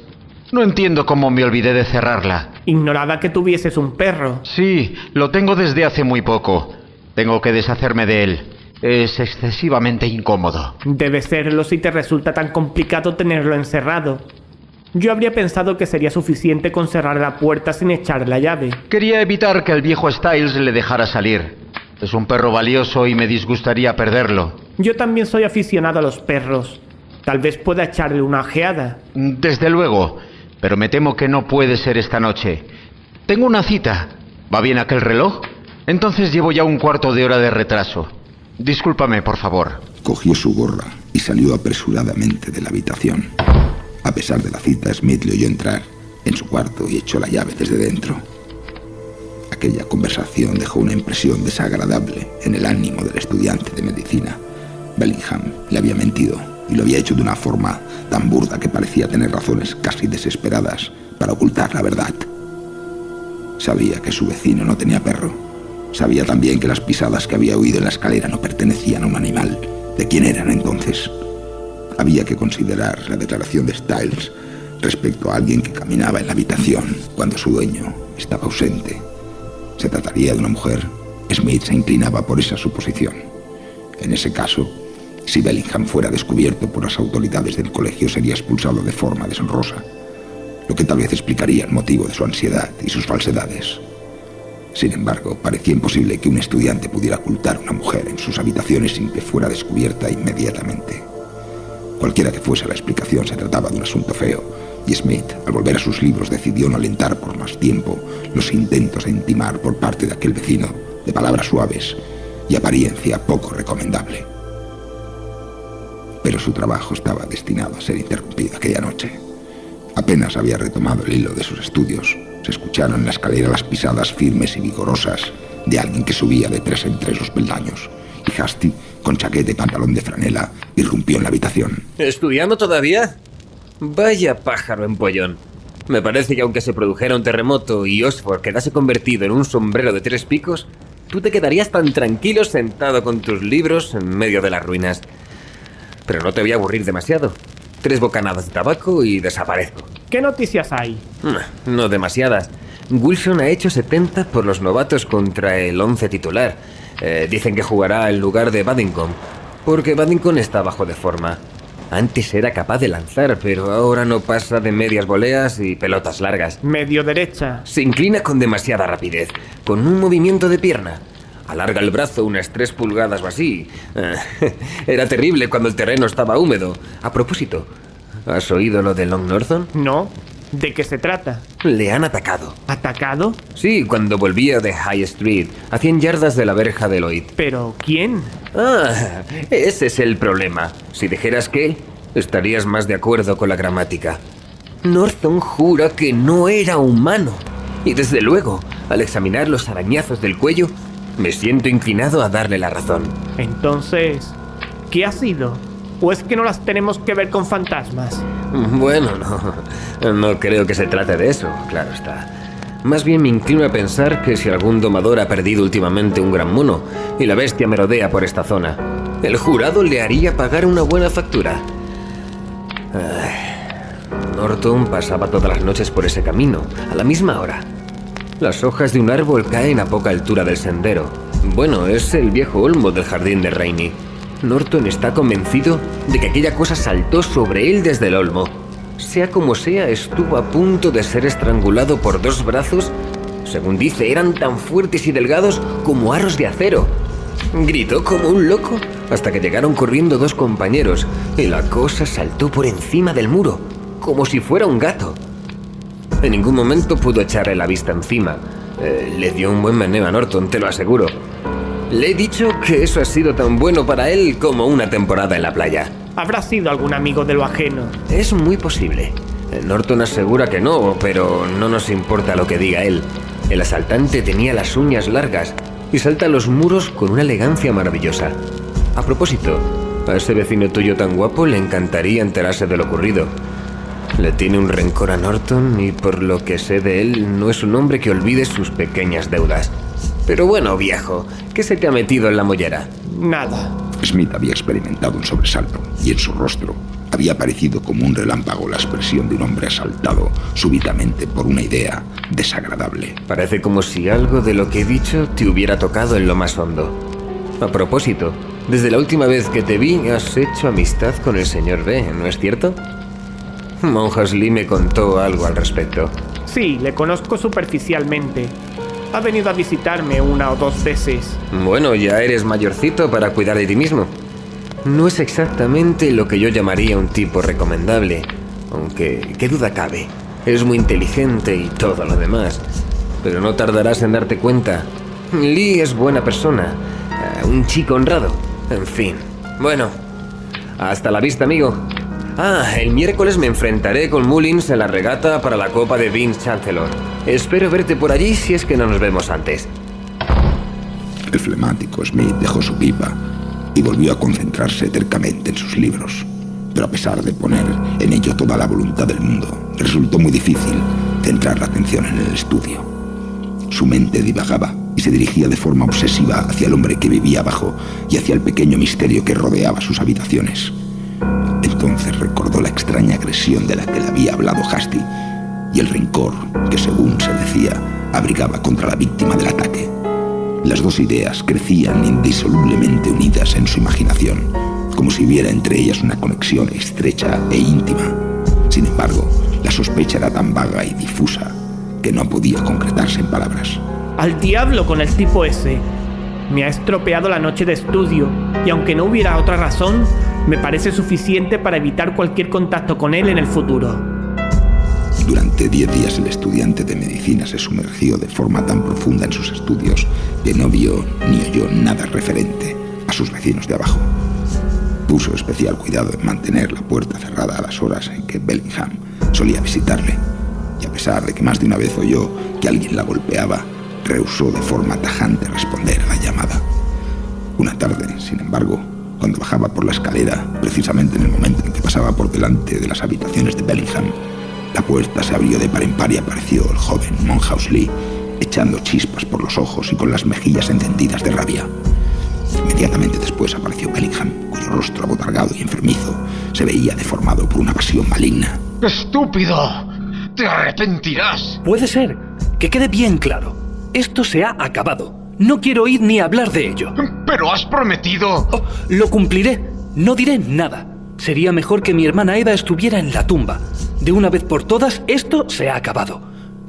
No entiendo cómo me olvidé de cerrarla. Ignoraba que tuvieses un perro. Sí, lo tengo desde hace muy poco. Tengo que deshacerme de él. Es excesivamente incómodo. Debe serlo si te resulta tan complicado tenerlo encerrado. Yo habría pensado que sería suficiente con cerrar la puerta sin echar la llave. Quería evitar que el viejo Styles le dejara salir. Es un perro valioso y me disgustaría perderlo. Yo también soy aficionado a los perros. Tal vez pueda echarle una ojeada. Desde luego, pero me temo que no puede ser esta noche. Tengo una cita. ¿Va bien aquel reloj? Entonces llevo ya un cuarto de hora de retraso. Discúlpame, por favor. Cogió su gorra y salió apresuradamente de la habitación. A pesar de la cita, Smith le oyó entrar en su cuarto y echó la llave desde dentro. Aquella conversación dejó una impresión desagradable en el ánimo del estudiante de medicina. Bellingham le había mentido y lo había hecho de una forma tan burda que parecía tener razones casi desesperadas para ocultar la verdad. Sabía que su vecino no tenía perro. Sabía también que las pisadas que había oído en la escalera no pertenecían a un animal. ¿De quién eran entonces? Había que considerar la declaración de Styles respecto a alguien que caminaba en la habitación cuando su dueño estaba ausente. ¿Se trataría de una mujer? Smith se inclinaba por esa suposición. En ese caso, si Bellingham fuera descubierto por las autoridades del colegio, sería expulsado de forma deshonrosa, lo que tal vez explicaría el motivo de su ansiedad y sus falsedades. Sin embargo, parecía imposible que un estudiante pudiera ocultar a una mujer en sus habitaciones sin que fuera descubierta inmediatamente. Cualquiera que fuese la explicación, se trataba de un asunto feo, y Smith, al volver a sus libros, decidió no alentar por más tiempo los intentos de intimar por parte de aquel vecino de palabras suaves y apariencia poco recomendable. Pero su trabajo estaba destinado a ser interrumpido aquella noche. Apenas había retomado el hilo de sus estudios, se escucharon en la escalera las pisadas firmes y vigorosas de alguien que subía de 3 en 3 los peldaños, y Hasty, con chaqueta y pantalón de franela, irrumpió en la habitación. ¿Estudiando todavía? Vaya pájaro empollón. Me parece que aunque se produjera un terremoto y Oxford quedase convertido en un sombrero de 3 picos, tú te quedarías tan tranquilo sentado con tus libros en medio de las ruinas. Pero no te voy a aburrir demasiado. 3 bocanadas de tabaco y desaparezco. ¿Qué noticias hay? No demasiadas. Wilson ha hecho 70 por los novatos contra el 11 titular. Dicen que jugará en lugar de Baddington, porque Baddington está bajo de forma. Antes era capaz de lanzar, pero ahora no pasa de medias voleas y pelotas largas. Medio derecha. Se inclina con demasiada rapidez, con un movimiento de pierna. Alarga el brazo unas 3 pulgadas o así. Era terrible cuando el terreno estaba húmedo. A propósito, ¿has oído lo de Long Norton? No. ¿De qué se trata? Le han atacado. ¿Atacado? Sí, cuando volvía de High Street, a 100 yardas de la verja de Lloyd. ¿Pero quién? Ese es el problema. Si dijeras que, estarías más de acuerdo con la gramática. Norton jura que no era humano. Y desde luego, al examinar los arañazos del cuello, me siento inclinado a darle la razón. Entonces, ¿qué ha sido? ¿O es que no las tenemos que ver con fantasmas? Bueno, no creo que se trate de eso, claro está. Más bien me inclino a pensar que si algún domador ha perdido últimamente un gran mono y la bestia merodea por esta zona, el jurado le haría pagar una buena factura. Norton pasaba todas las noches por ese camino, a la misma hora. Las hojas de un árbol caen a poca altura del sendero. Bueno, es el viejo olmo del jardín de Rainey. Norton está convencido de que aquella cosa saltó sobre él desde el olmo. Sea como sea, estuvo a punto de ser estrangulado por 2 brazos. Según dice, eran tan fuertes y delgados como aros de acero. Gritó como un loco hasta que llegaron corriendo 2 compañeros y la cosa saltó por encima del muro, como si fuera un gato. En ningún momento pudo echarle la vista encima. Le dio un buen meneo a Norton, te lo aseguro. Le he dicho que eso ha sido tan bueno para él como una temporada en la playa. Habrá sido algún amigo de lo ajeno. Es muy posible. Norton asegura que no, pero no nos importa lo que diga él. El asaltante tenía las uñas largas y salta a los muros con una elegancia maravillosa. A propósito, a ese vecino tuyo tan guapo le encantaría enterarse de lo ocurrido. Le tiene un rencor a Norton y por lo que sé de él, no es un hombre que olvide sus pequeñas deudas. Pero bueno, viejo, ¿qué se te ha metido en la mollera? Nada. Smith había experimentado un sobresalto y en su rostro había aparecido como un relámpago la expresión de un hombre asaltado súbitamente por una idea desagradable. Parece como si algo de lo que he dicho te hubiera tocado en lo más hondo. A propósito, desde la última vez que te vi has hecho amistad con el señor B, ¿no es cierto? Monjas Lee me contó algo al respecto. Sí, le conozco superficialmente. Ha venido a visitarme 1 o 2 veces. Bueno, ya eres mayorcito para cuidar de ti mismo. No es exactamente lo que yo llamaría un tipo recomendable, aunque qué duda cabe. Es muy inteligente y todo lo demás, pero no tardarás en darte cuenta. Lee es buena persona, un chico honrado, en fin. Bueno, hasta la vista, amigo. El miércoles me enfrentaré con Mullins en la regata para la Copa de Vince Chancellor. Espero verte por allí si es que no nos vemos antes. El flemático Smith dejó su pipa y volvió a concentrarse tercamente en sus libros. Pero a pesar de poner en ello toda la voluntad del mundo, resultó muy difícil centrar la atención en el estudio. Su mente divagaba y se dirigía de forma obsesiva hacia el hombre que vivía abajo y hacia el pequeño misterio que rodeaba sus habitaciones. Entonces recordó la extraña agresión de la que le había hablado Hasty y el rencor que, según se decía, abrigaba contra la víctima del ataque. Las 2 ideas crecían indisolublemente unidas en su imaginación, como si hubiera entre ellas una conexión estrecha e íntima. Sin embargo, la sospecha era tan vaga y difusa que no podía concretarse en palabras. ¡Al diablo con el tipo ese! Me ha estropeado la noche de estudio, y aunque no hubiera otra razón, me parece suficiente para evitar cualquier contacto con él en el futuro. Durante 10 días el estudiante de medicina se sumergió de forma tan profunda en sus estudios que no vio ni oyó nada referente a sus vecinos de abajo. Puso especial cuidado en mantener la puerta cerrada a las horas en que Bellingham solía visitarle, y a pesar de que más de una vez oyó que alguien la golpeaba, rehusó de forma tajante responder a la llamada. Una tarde, sin embargo, cuando bajaba por la escalera, precisamente en el momento en que pasaba por delante de las habitaciones de Bellingham, la puerta se abrió de par en par y apareció el joven Monkhouse Lee, echando chispas por los ojos y con las mejillas encendidas de rabia. Inmediatamente después apareció Bellingham, cuyo rostro abotargado y enfermizo se veía deformado por una pasión maligna. ¡Estúpido! ¡Te arrepentirás! Puede ser. Que quede bien claro. Esto se ha acabado. No quiero oír ni hablar de ello. ¡Pero has prometido! Oh, lo cumpliré. No diré nada. Sería mejor que mi hermana Eva estuviera en la tumba. De una vez por todas, esto se ha acabado.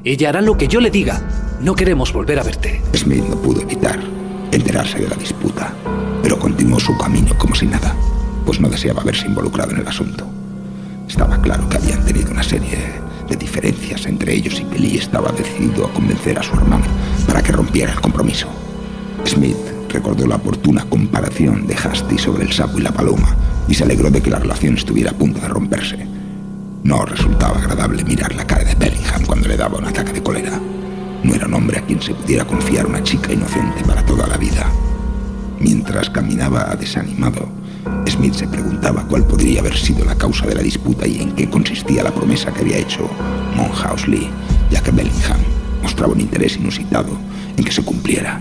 Ella hará lo que yo le diga. No queremos volver a verte. Smith no pudo evitar enterarse de la disputa, pero continuó su camino como si nada, pues no deseaba verse involucrado en el asunto. Estaba claro que habían tenido una serie de diferencias entre ellos y que Lee estaba decidido a convencer a su hermana para que rompiera el compromiso. Smith recordó la oportuna comparación de Hasty sobre el sapo y la paloma y se alegró de que la relación estuviera a punto de romperse. No resultaba agradable mirar la cara de Bellingham cuando le daba un ataque de cólera. No era un hombre a quien se pudiera confiar una chica inocente para toda la vida. Mientras caminaba desanimado, Smith se preguntaba cuál podría haber sido la causa de la disputa y en qué consistía la promesa que había hecho Monkhouse Lee, ya que Bellingham mostraba un interés inusitado en que se cumpliera.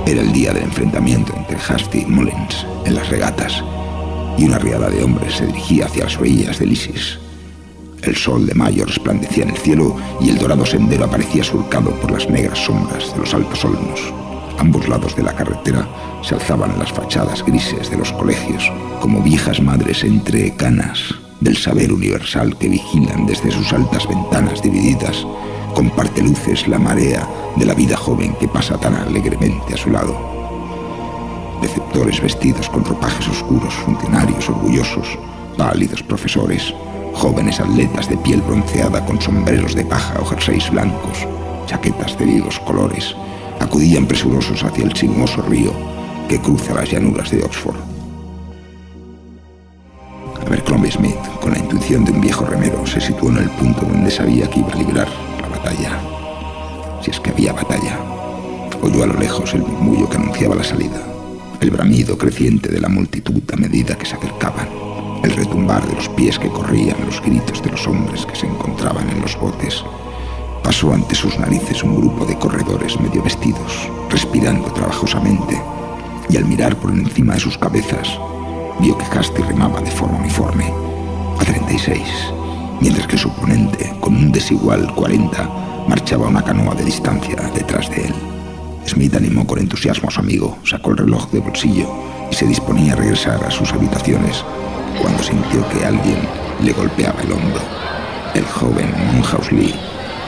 Era el día del enfrentamiento entre Hasty y Mullins en las regatas, y una riada de hombres se dirigía hacia las orillas del Isis. El sol de mayo resplandecía en el cielo y el dorado sendero aparecía surcado por las negras sombras de los altos olmos. A ambos lados de la carretera se alzaban las fachadas grises de los colegios, como viejas madres entre canas del saber universal que vigilan desde sus altas ventanas divididas, comparte luces la marea de la vida joven que pasa tan alegremente a su lado. Preceptores vestidos con ropajes oscuros, funcionarios orgullosos, pálidos profesores, jóvenes atletas de piel bronceada con sombreros de paja o jerseys blancos, chaquetas de vivos colores, acudían presurosos hacia el sinuoso río que cruza las llanuras de Oxford. Abercrombie Smith, con la intuición de un viejo remero, se situó en el punto donde sabía que iba a librar la batalla. Si es que había batalla. Oyó a lo lejos el murmullo que anunciaba la salida, el bramido creciente de la multitud a medida que se acercaban, el retumbar de los pies que corrían, los gritos de los hombres que se encontraban en los botes. Pasó ante sus narices un grupo de corredores medio vestidos, respirando trabajosamente, y al mirar por encima de sus cabezas, vio que Hasty remaba de forma uniforme, a 36, mientras que su oponente, con un desigual 40, marchaba una canoa de distancia detrás de él. Smith animó con entusiasmo a su amigo, sacó el reloj de bolsillo y se disponía a regresar a sus habitaciones cuando sintió que alguien le golpeaba el hombro. El joven Monkhouse Lee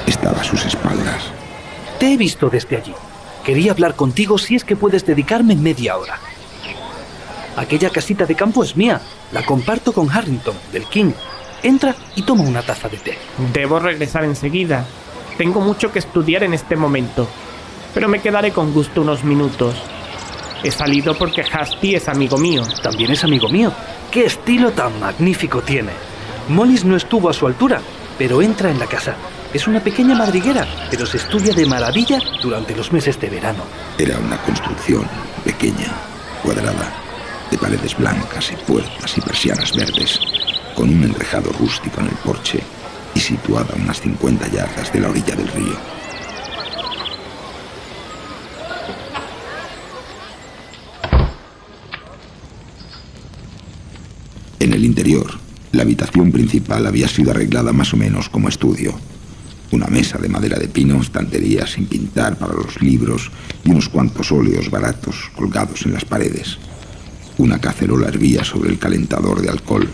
estaba a sus espaldas. Te he visto desde allí. Quería hablar contigo si es que puedes dedicarme media hora. Aquella casita de campo es mía. La comparto con Harrington, del King. Entra y toma una taza de té. Debo regresar enseguida. Tengo mucho que estudiar en este momento, pero me quedaré con gusto unos minutos. He salido porque Hasty es amigo mío. También es amigo mío. ¡Qué estilo tan magnífico tiene! Mollis no estuvo a su altura, pero entra en la casa. Es una pequeña madriguera, pero se estudia de maravilla durante los meses de verano. Era una construcción pequeña, cuadrada, de paredes blancas y puertas y persianas verdes, con un enrejado rústico en el porche y situada a unas 50 yardas de la orilla del río. En el interior, la habitación principal había sido arreglada más o menos como estudio. Una mesa de madera de pino, estanterías sin pintar para los libros y unos cuantos óleos baratos colgados en las paredes. Una cacerola hervía sobre el calentador de alcohol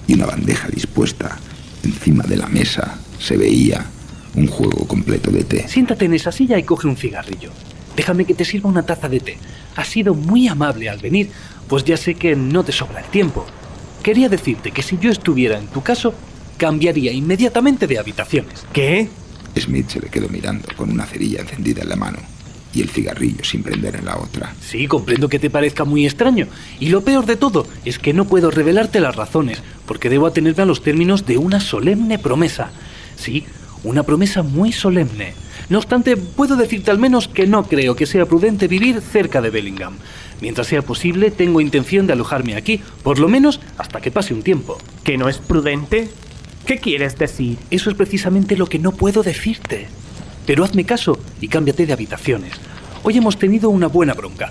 y una bandeja dispuesta encima de la mesa se veía un juego completo de té. Siéntate en esa silla y coge un cigarrillo. Déjame que te sirva una taza de té. Has sido muy amable al venir, pues ya sé que no te sobra el tiempo. Quería decirte que si yo estuviera en tu caso, cambiaría inmediatamente de habitaciones. ¿Qué? Smith se le quedó mirando con una cerilla encendida en la mano y el cigarrillo sin prender en la otra. Sí, comprendo que te parezca muy extraño. Y lo peor de todo es que no puedo revelarte las razones, porque debo atenerme a los términos de una solemne promesa. Sí, una promesa muy solemne. No obstante, puedo decirte al menos que no creo que sea prudente vivir cerca de Bellingham. Mientras sea posible, tengo intención de alojarme aquí, por lo menos hasta que pase un tiempo. ¿Que no es prudente? ¿Qué quieres decir? Eso es precisamente lo que no puedo decirte. Pero hazme caso y cámbiate de habitaciones. Hoy hemos tenido una buena bronca.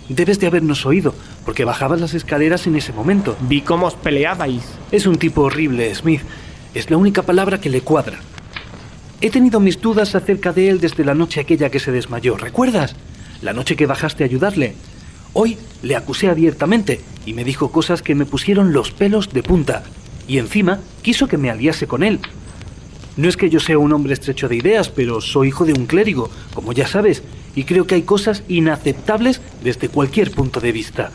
Debes de habernos oído, porque bajabas las escaleras en ese momento. Vi cómo os peleabais. Es un tipo horrible, Smith. Es la única palabra que le cuadra. He tenido mis dudas acerca de él desde la noche aquella que se desmayó. ¿Recuerdas? La noche que bajaste a ayudarle. Hoy le acusé abiertamente y me dijo cosas que me pusieron los pelos de punta. Y encima quiso que me aliase con él. No es que yo sea un hombre estrecho de ideas, pero soy hijo de un clérigo, como ya sabes, y creo que hay cosas inaceptables desde cualquier punto de vista.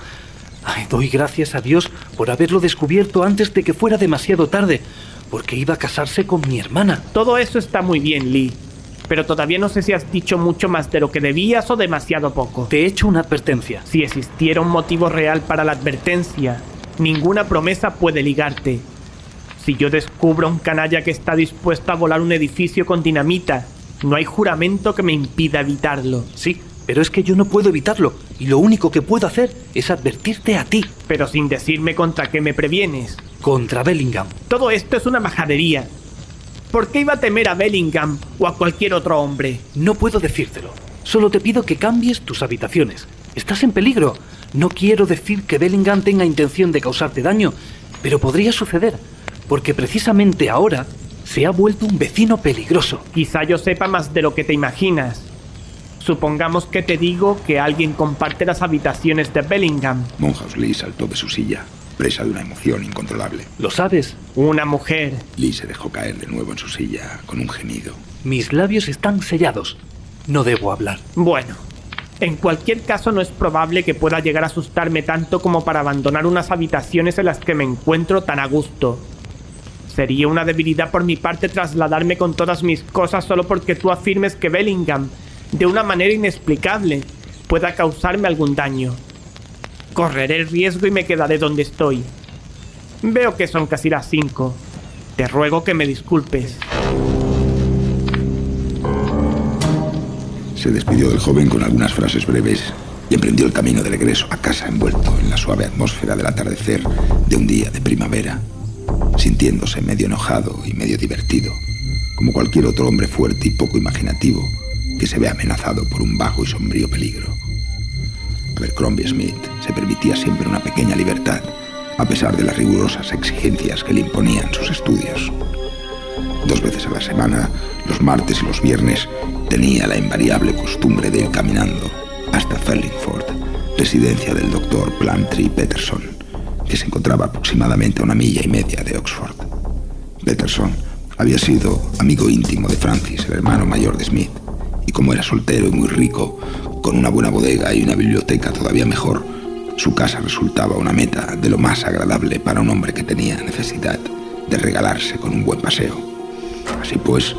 Ay, doy gracias a Dios por haberlo descubierto antes de que fuera demasiado tarde, porque iba a casarse con mi hermana. Todo eso está muy bien, Lee, pero todavía no sé si has dicho mucho más de lo que debías o demasiado poco. Te he hecho una advertencia. Si existiera un motivo real para la advertencia, ninguna promesa puede ligarte. Si yo descubro a un canalla que está dispuesto a volar un edificio con dinamita, no hay juramento que me impida evitarlo. Sí, pero es que yo no puedo evitarlo, y lo único que puedo hacer es advertirte a ti. Pero sin decirme contra qué me previenes. Contra Bellingham. Todo esto es una majadería. ¿Por qué iba a temer a Bellingham o a cualquier otro hombre? No puedo decírtelo. Solo te pido que cambies tus habitaciones. Estás en peligro. No quiero decir que Bellingham tenga intención de causarte daño, pero podría suceder, porque precisamente ahora se ha vuelto un vecino peligroso. Quizá yo sepa más de lo que te imaginas. Supongamos que te digo que alguien comparte las habitaciones de Bellingham. Monhouse Lee saltó de su silla, presa de una emoción incontrolable. ¿Lo sabes? Una mujer. Lee se dejó caer de nuevo en su silla con un gemido. Mis labios están sellados. No debo hablar. Bueno, en cualquier caso no es probable que pueda llegar a asustarme tanto como para abandonar unas habitaciones en las que me encuentro tan a gusto. Sería una debilidad por mi parte trasladarme con todas mis cosas solo porque tú afirmes que Bellingham, de una manera inexplicable, pueda causarme algún daño. Correré el riesgo y me quedaré donde estoy. Veo que son casi las 5. Te ruego que me disculpes. Se despidió del joven con algunas frases breves y emprendió el camino de regreso a casa envuelto en la suave atmósfera del atardecer de un día de primavera, sintiéndose medio enojado y medio divertido, como cualquier otro hombre fuerte y poco imaginativo que se ve amenazado por un vago y sombrío peligro. Abercrombie Smith se permitía siempre una pequeña libertad, a pesar de las rigurosas exigencias que le imponían sus estudios. 2 veces a la semana, los martes y los viernes, tenía la invariable costumbre de ir caminando hasta Fellingford, residencia del doctor Plumtree Peterson, que se encontraba aproximadamente a 1,5 millas de Oxford. Peterson había sido amigo íntimo de Francis, el hermano mayor de Smith, y como era soltero y muy rico, con una buena bodega y una biblioteca todavía mejor, su casa resultaba una meta de lo más agradable para un hombre que tenía necesidad de regalarse con un buen paseo. Así pues,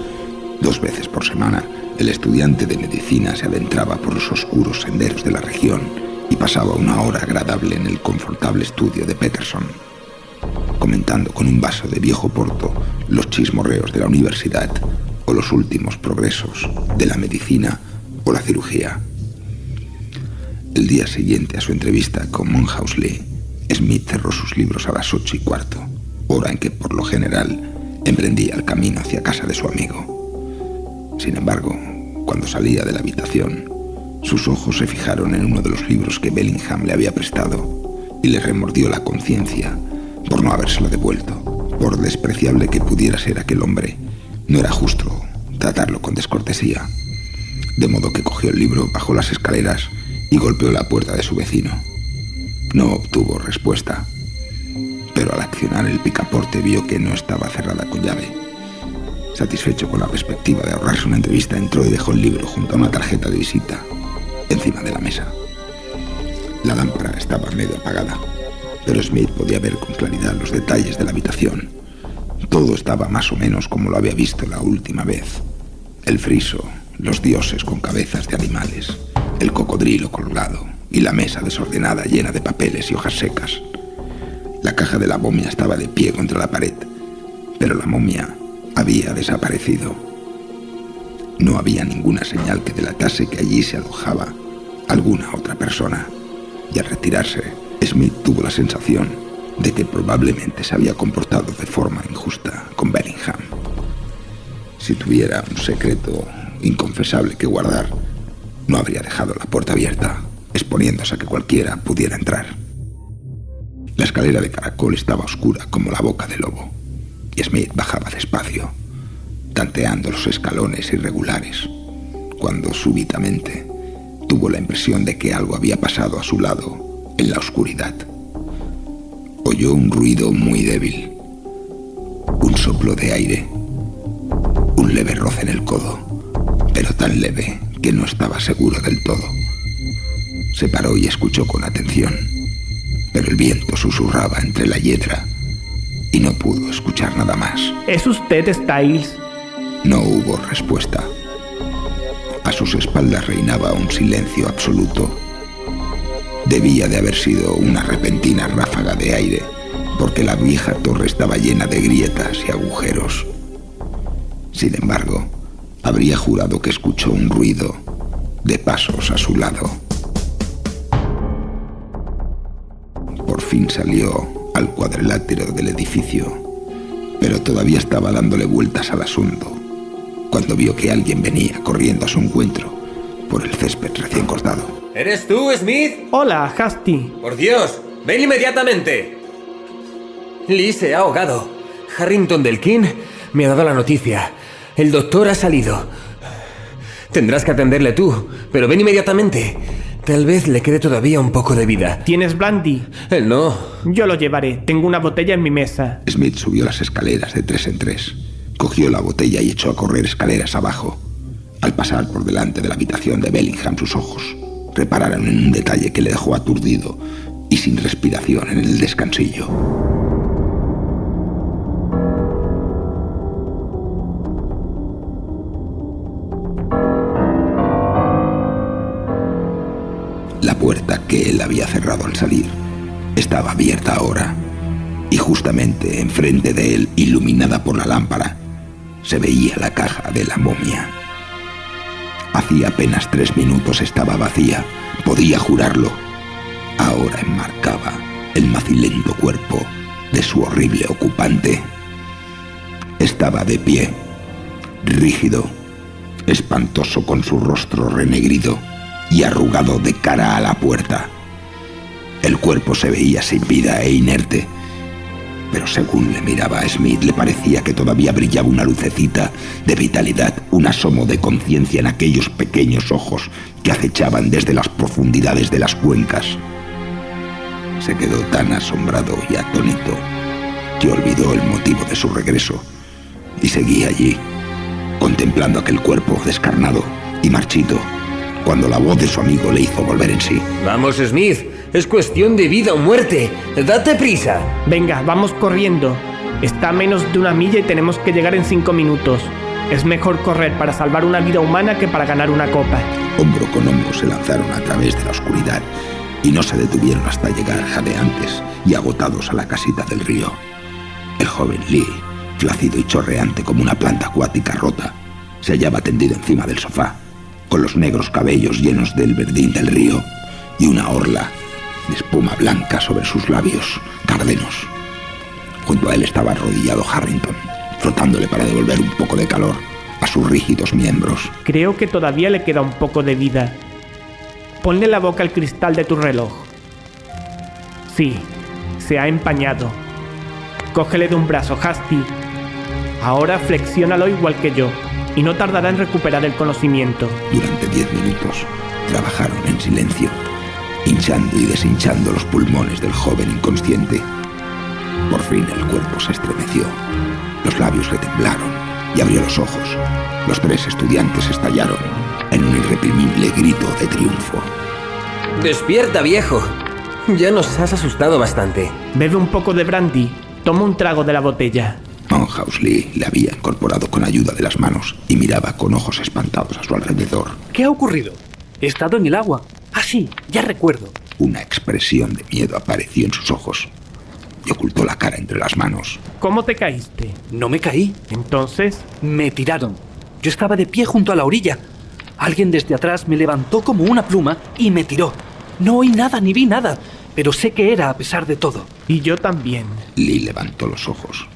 2 veces por semana, el estudiante de medicina se adentraba por los oscuros senderos de la región y pasaba una hora agradable en el confortable estudio de Peterson, comentando con un vaso de viejo porto los chismorreos de la universidad o los últimos progresos de la medicina o la cirugía. El día siguiente a su entrevista con Monhouse Lee, Smith cerró sus libros a las 8:15, hora en que por lo general emprendía el camino hacia casa de su amigo. Sin embargo, cuando salía de la habitación, sus ojos se fijaron en uno de los libros que Bellingham le había prestado y le remordió la conciencia por no habérselo devuelto. Por despreciable que pudiera ser aquel hombre, no era justo tratarlo con descortesía, de modo que cogió el libro, bajó las escaleras y golpeó la puerta de su vecino. No obtuvo respuesta, pero al accionar el picaporte vio que no estaba cerrada con llave. Satisfecho con la perspectiva de ahorrarse una entrevista, entró y dejó el libro junto a una tarjeta de visita encima de la mesa. La lámpara estaba medio apagada, pero Smith podía ver con claridad los detalles de la habitación. Todo estaba más o menos como lo había visto la última vez. El friso, los dioses con cabezas de animales, el cocodrilo colgado y la mesa desordenada llena de papeles y hojas secas. La caja de la momia estaba de pie contra la pared, pero la momia había desaparecido. No había ninguna señal que delatase que allí se alojaba alguna otra persona, y al retirarse, Smith tuvo la sensación de que probablemente se había comportado de forma injusta con Bellingham. Si tuviera un secreto inconfesable que guardar, no habría dejado la puerta abierta, exponiéndose a que cualquiera pudiera entrar. La escalera de caracol estaba oscura como la boca del lobo, y Smith bajaba despacio, tanteando los escalones irregulares, cuando súbitamente tuvo la impresión de que algo había pasado a su lado en la oscuridad. Oyó un ruido muy débil, un soplo de aire, un leve roce en el codo, pero tan leve que no estaba seguro del todo. Se paró y escuchó con atención, pero el viento susurraba entre la hiedra y no pudo escuchar nada más. ¿Es usted Styles? No hubo respuesta. A sus espaldas reinaba un silencio absoluto. Debía de haber sido una repentina ráfaga de aire, porque la vieja torre estaba llena de grietas y agujeros. Sin embargo, habría jurado que escuchó un ruido de pasos a su lado. Por fin salió al cuadrilátero del edificio, pero todavía estaba dándole vueltas al asunto cuando vio que alguien venía corriendo a su encuentro por el césped recién cortado. ¿Eres tú, Smith? Hola, Hasty. ¡Por Dios! ¡Ven inmediatamente! Lee se ha ahogado. Harrington del King me ha dado la noticia. El doctor ha salido. Tendrás que atenderle tú, pero ven inmediatamente. Tal vez le quede todavía un poco de vida. ¿Tienes brandy? Él no. Yo lo llevaré. Tengo una botella en mi mesa. Smith subió las escaleras de 3 en 3. Cogió la botella y echó a correr escaleras abajo. Al pasar por delante de la habitación de Bellingham, sus ojos repararon en un detalle que le dejó aturdido y sin respiración en el descansillo. La puerta que él había cerrado al salir estaba abierta ahora, y justamente enfrente de él, iluminada por la lámpara, se veía la caja de la momia. Hacía apenas 3 minutos estaba vacía, podía jurarlo. Ahora enmarcaba el macilento cuerpo de su horrible ocupante. Estaba de pie, rígido, espantoso, con su rostro renegrido y arrugado de cara a la puerta. El cuerpo se veía sin vida e inerte, pero según le miraba a Smith le parecía que todavía brillaba una lucecita de vitalidad, un asomo de conciencia en aquellos pequeños ojos que acechaban desde las profundidades de las cuencas. Se quedó tan asombrado y atónito que olvidó el motivo de su regreso y seguía allí, contemplando aquel cuerpo descarnado y marchito, cuando la voz de su amigo le hizo volver en sí. Vamos, Smith. Es cuestión de vida o muerte. ¡Date prisa! Venga, vamos corriendo. Está a menos de 1 milla y tenemos que llegar en 5 minutos. Es mejor correr para salvar una vida humana que para ganar una copa. Hombro con hombro se lanzaron a través de la oscuridad y no se detuvieron hasta llegar jadeantes y agotados a la casita del río. El joven Lee, flácido y chorreante como una planta acuática rota, se hallaba tendido encima del sofá, con los negros cabellos llenos del verdín del río y una orla de espuma blanca sobre sus labios cárdenos. Junto a él estaba arrodillado Harrington, frotándole para devolver un poco de calor a sus rígidos miembros. Creo que todavía le queda un poco de vida. Ponle la boca al cristal de tu reloj. Sí, se ha empañado. Cógele de un brazo, Hasty. Ahora flexiónalo igual que yo, y no tardará en recuperar el conocimiento. Durante 10 minutos trabajaron en silencio, hinchando y deshinchando los pulmones del joven inconsciente. Por fin el cuerpo se estremeció, los labios le temblaron y abrió los ojos. Los 3 estudiantes estallaron en un irreprimible grito de triunfo. ¡Despierta, viejo! Ya nos has asustado bastante. Bebe un poco de brandy. Toma un trago de la botella. Monhouse Lee le había incorporado con ayuda de las manos y miraba con ojos espantados a su alrededor. ¿Qué ha ocurrido? He estado en el agua. Ah, sí, ya recuerdo. Una expresión de miedo apareció en sus ojos y ocultó la cara entre las manos. ¿Cómo te caíste? No me caí. Entonces, Me tiraron. Yo estaba de pie junto a la orilla. Alguien desde atrás me levantó como una pluma y me tiró. No oí nada ni vi nada, pero sé que era a pesar de todo. y yo también. Lee levantó los ojos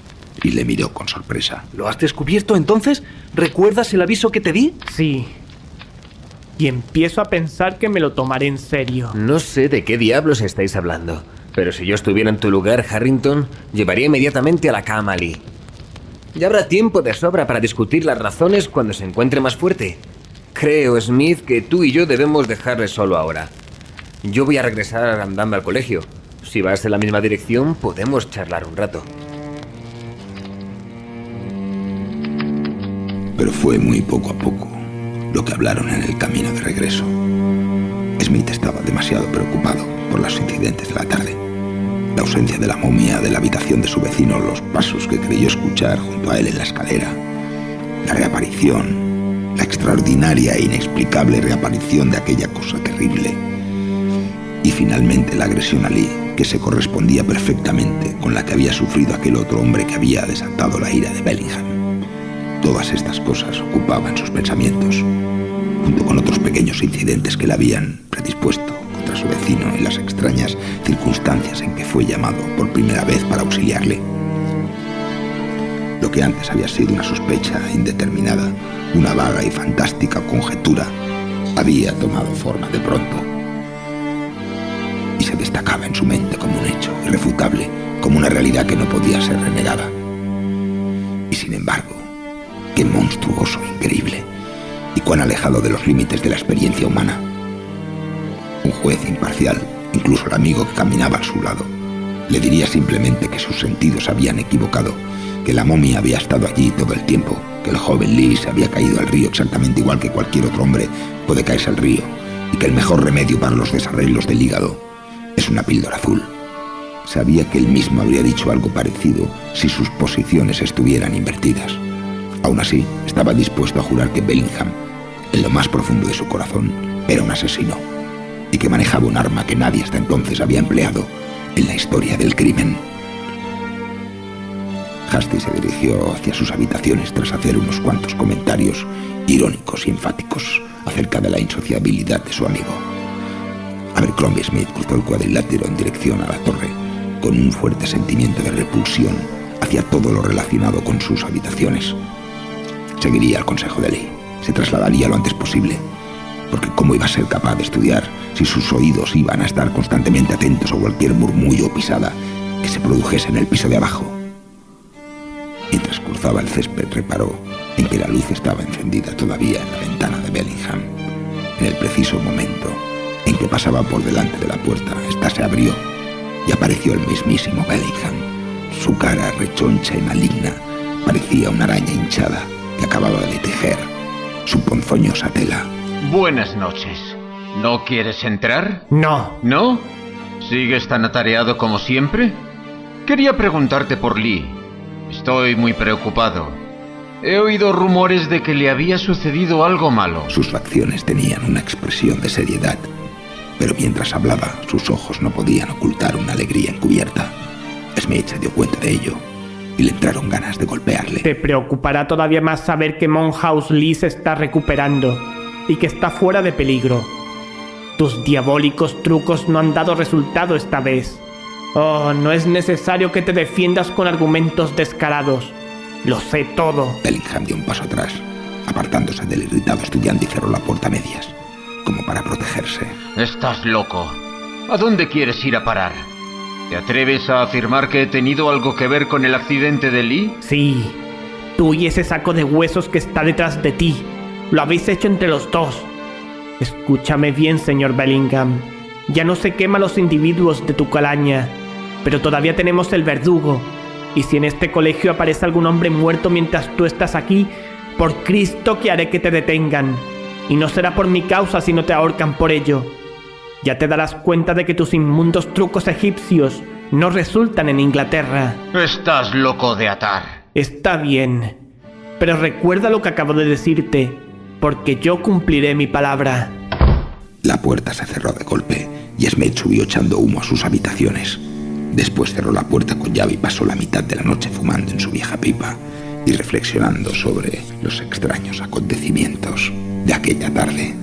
y le miró con sorpresa. ¿Lo has descubierto entonces? ¿Recuerdas el aviso que te di? Sí. Y empiezo a pensar que me lo tomaré en serio. No sé de qué diablos estáis hablando, pero si yo estuviera en tu lugar, Harrington, llevaría inmediatamente a la cama a Lee. Ya habrá tiempo de sobra para discutir las razones cuando se encuentre más fuerte. Creo, Smith, que tú y yo debemos dejarle solo ahora. Yo voy a regresar andando al colegio. Si vas en la misma dirección, podemos charlar un rato. Pero fue muy poco a poco lo que hablaron en el camino de regreso. Smith estaba demasiado preocupado por los incidentes de la tarde. La ausencia de la momia de la habitación de su vecino, los pasos que creyó escuchar junto a él en la escalera, la reaparición, la extraordinaria e inexplicable reaparición de aquella cosa terrible, y finalmente la agresión a Lee, que se correspondía perfectamente con la que había sufrido aquel otro hombre que había desatado la ira de Bellingham. Todas estas cosas ocupaban sus pensamientos, junto con otros pequeños incidentes que le habían predispuesto contra su vecino en las extrañas circunstancias en que fue llamado por primera vez para auxiliarle. Lo que antes había sido una sospecha indeterminada, una vaga y fantástica conjetura, había tomado forma de pronto y se destacaba en su mente como un hecho irrefutable, como una realidad que no podía ser renegada. Y sin embargo, qué monstruoso e increíble, y cuán alejado de los límites de la experiencia humana. Un juez imparcial, incluso el amigo que caminaba a su lado, le diría simplemente que sus sentidos habían equivocado, que la momia había estado allí todo el tiempo, que el joven Lee se había caído al río exactamente igual que cualquier otro hombre puede caerse al río, y que el mejor remedio para los desarreglos del hígado es una píldora azul. Sabía que él mismo habría dicho algo parecido si sus posiciones estuvieran invertidas. Aún así, estaba dispuesto a jurar que Bellingham, en lo más profundo de su corazón, era un asesino y que manejaba un arma que nadie hasta entonces había empleado en la historia del crimen. Hasty se dirigió hacia sus habitaciones tras hacer unos cuantos comentarios irónicos y enfáticos acerca de la insociabilidad de su amigo. Abercrombie Smith cruzó el cuadrilátero en dirección a la torre con un fuerte sentimiento de repulsión hacia todo lo relacionado con sus habitaciones. Seguiría el consejo de Lee, se trasladaría lo antes posible, porque ¿cómo iba a ser capaz de estudiar si sus oídos iban a estar constantemente atentos a cualquier murmullo o pisada que se produjese en el piso de abajo? Mientras cruzaba el césped reparó en que la luz estaba encendida todavía en la ventana de Bellingham. En el preciso momento en que pasaba por delante de la puerta, ésta se abrió y apareció el mismísimo Bellingham. Su cara rechoncha y maligna parecía una araña hinchada que acababa de tejer su ponzoñosa tela. Buenas noches. ¿No quieres entrar? No. ¿No? ¿Sigues tan atareado como siempre? Quería preguntarte por Lee. Estoy muy preocupado. He oído rumores de que le había sucedido algo malo. Sus facciones tenían una expresión de seriedad, pero mientras hablaba, sus ojos no podían ocultar una alegría encubierta. Smith se dio cuenta de ello y le entraron ganas de golpearle. Te preocupará todavía más saber que Monhouse Lee se está recuperando y que está fuera de peligro. Tus diabólicos trucos no han dado resultado esta vez. Oh, no es necesario que te defiendas con argumentos descarados. Lo sé todo. Bellingham dio un paso atrás, apartándose del irritado estudiante, y cerró la puerta a medias, como para protegerse. Estás loco. ¿A dónde quieres ir a parar? ¿Te atreves a afirmar que he tenido algo que ver con el accidente de Lee? Sí, tú y ese saco de huesos que está detrás de ti. Lo habéis hecho entre los dos. Escúchame bien, señor Bellingham. Ya no se queman los individuos de tu calaña, pero todavía tenemos el verdugo. Y si en este colegio aparece algún hombre muerto mientras tú estás aquí, por Cristo que haré que te detengan. Y no será por mi causa si no te ahorcan por ello. Ya te darás cuenta de que tus inmundos trucos egipcios no resultan en Inglaterra. Estás loco de atar. Está bien, pero recuerda lo que acabo de decirte, porque yo cumpliré mi palabra. La puerta se cerró de golpe y Smith subió echando humo a sus habitaciones. Después cerró la puerta con llave y pasó la mitad de la noche fumando en su vieja pipa y reflexionando sobre los extraños acontecimientos de aquella tarde.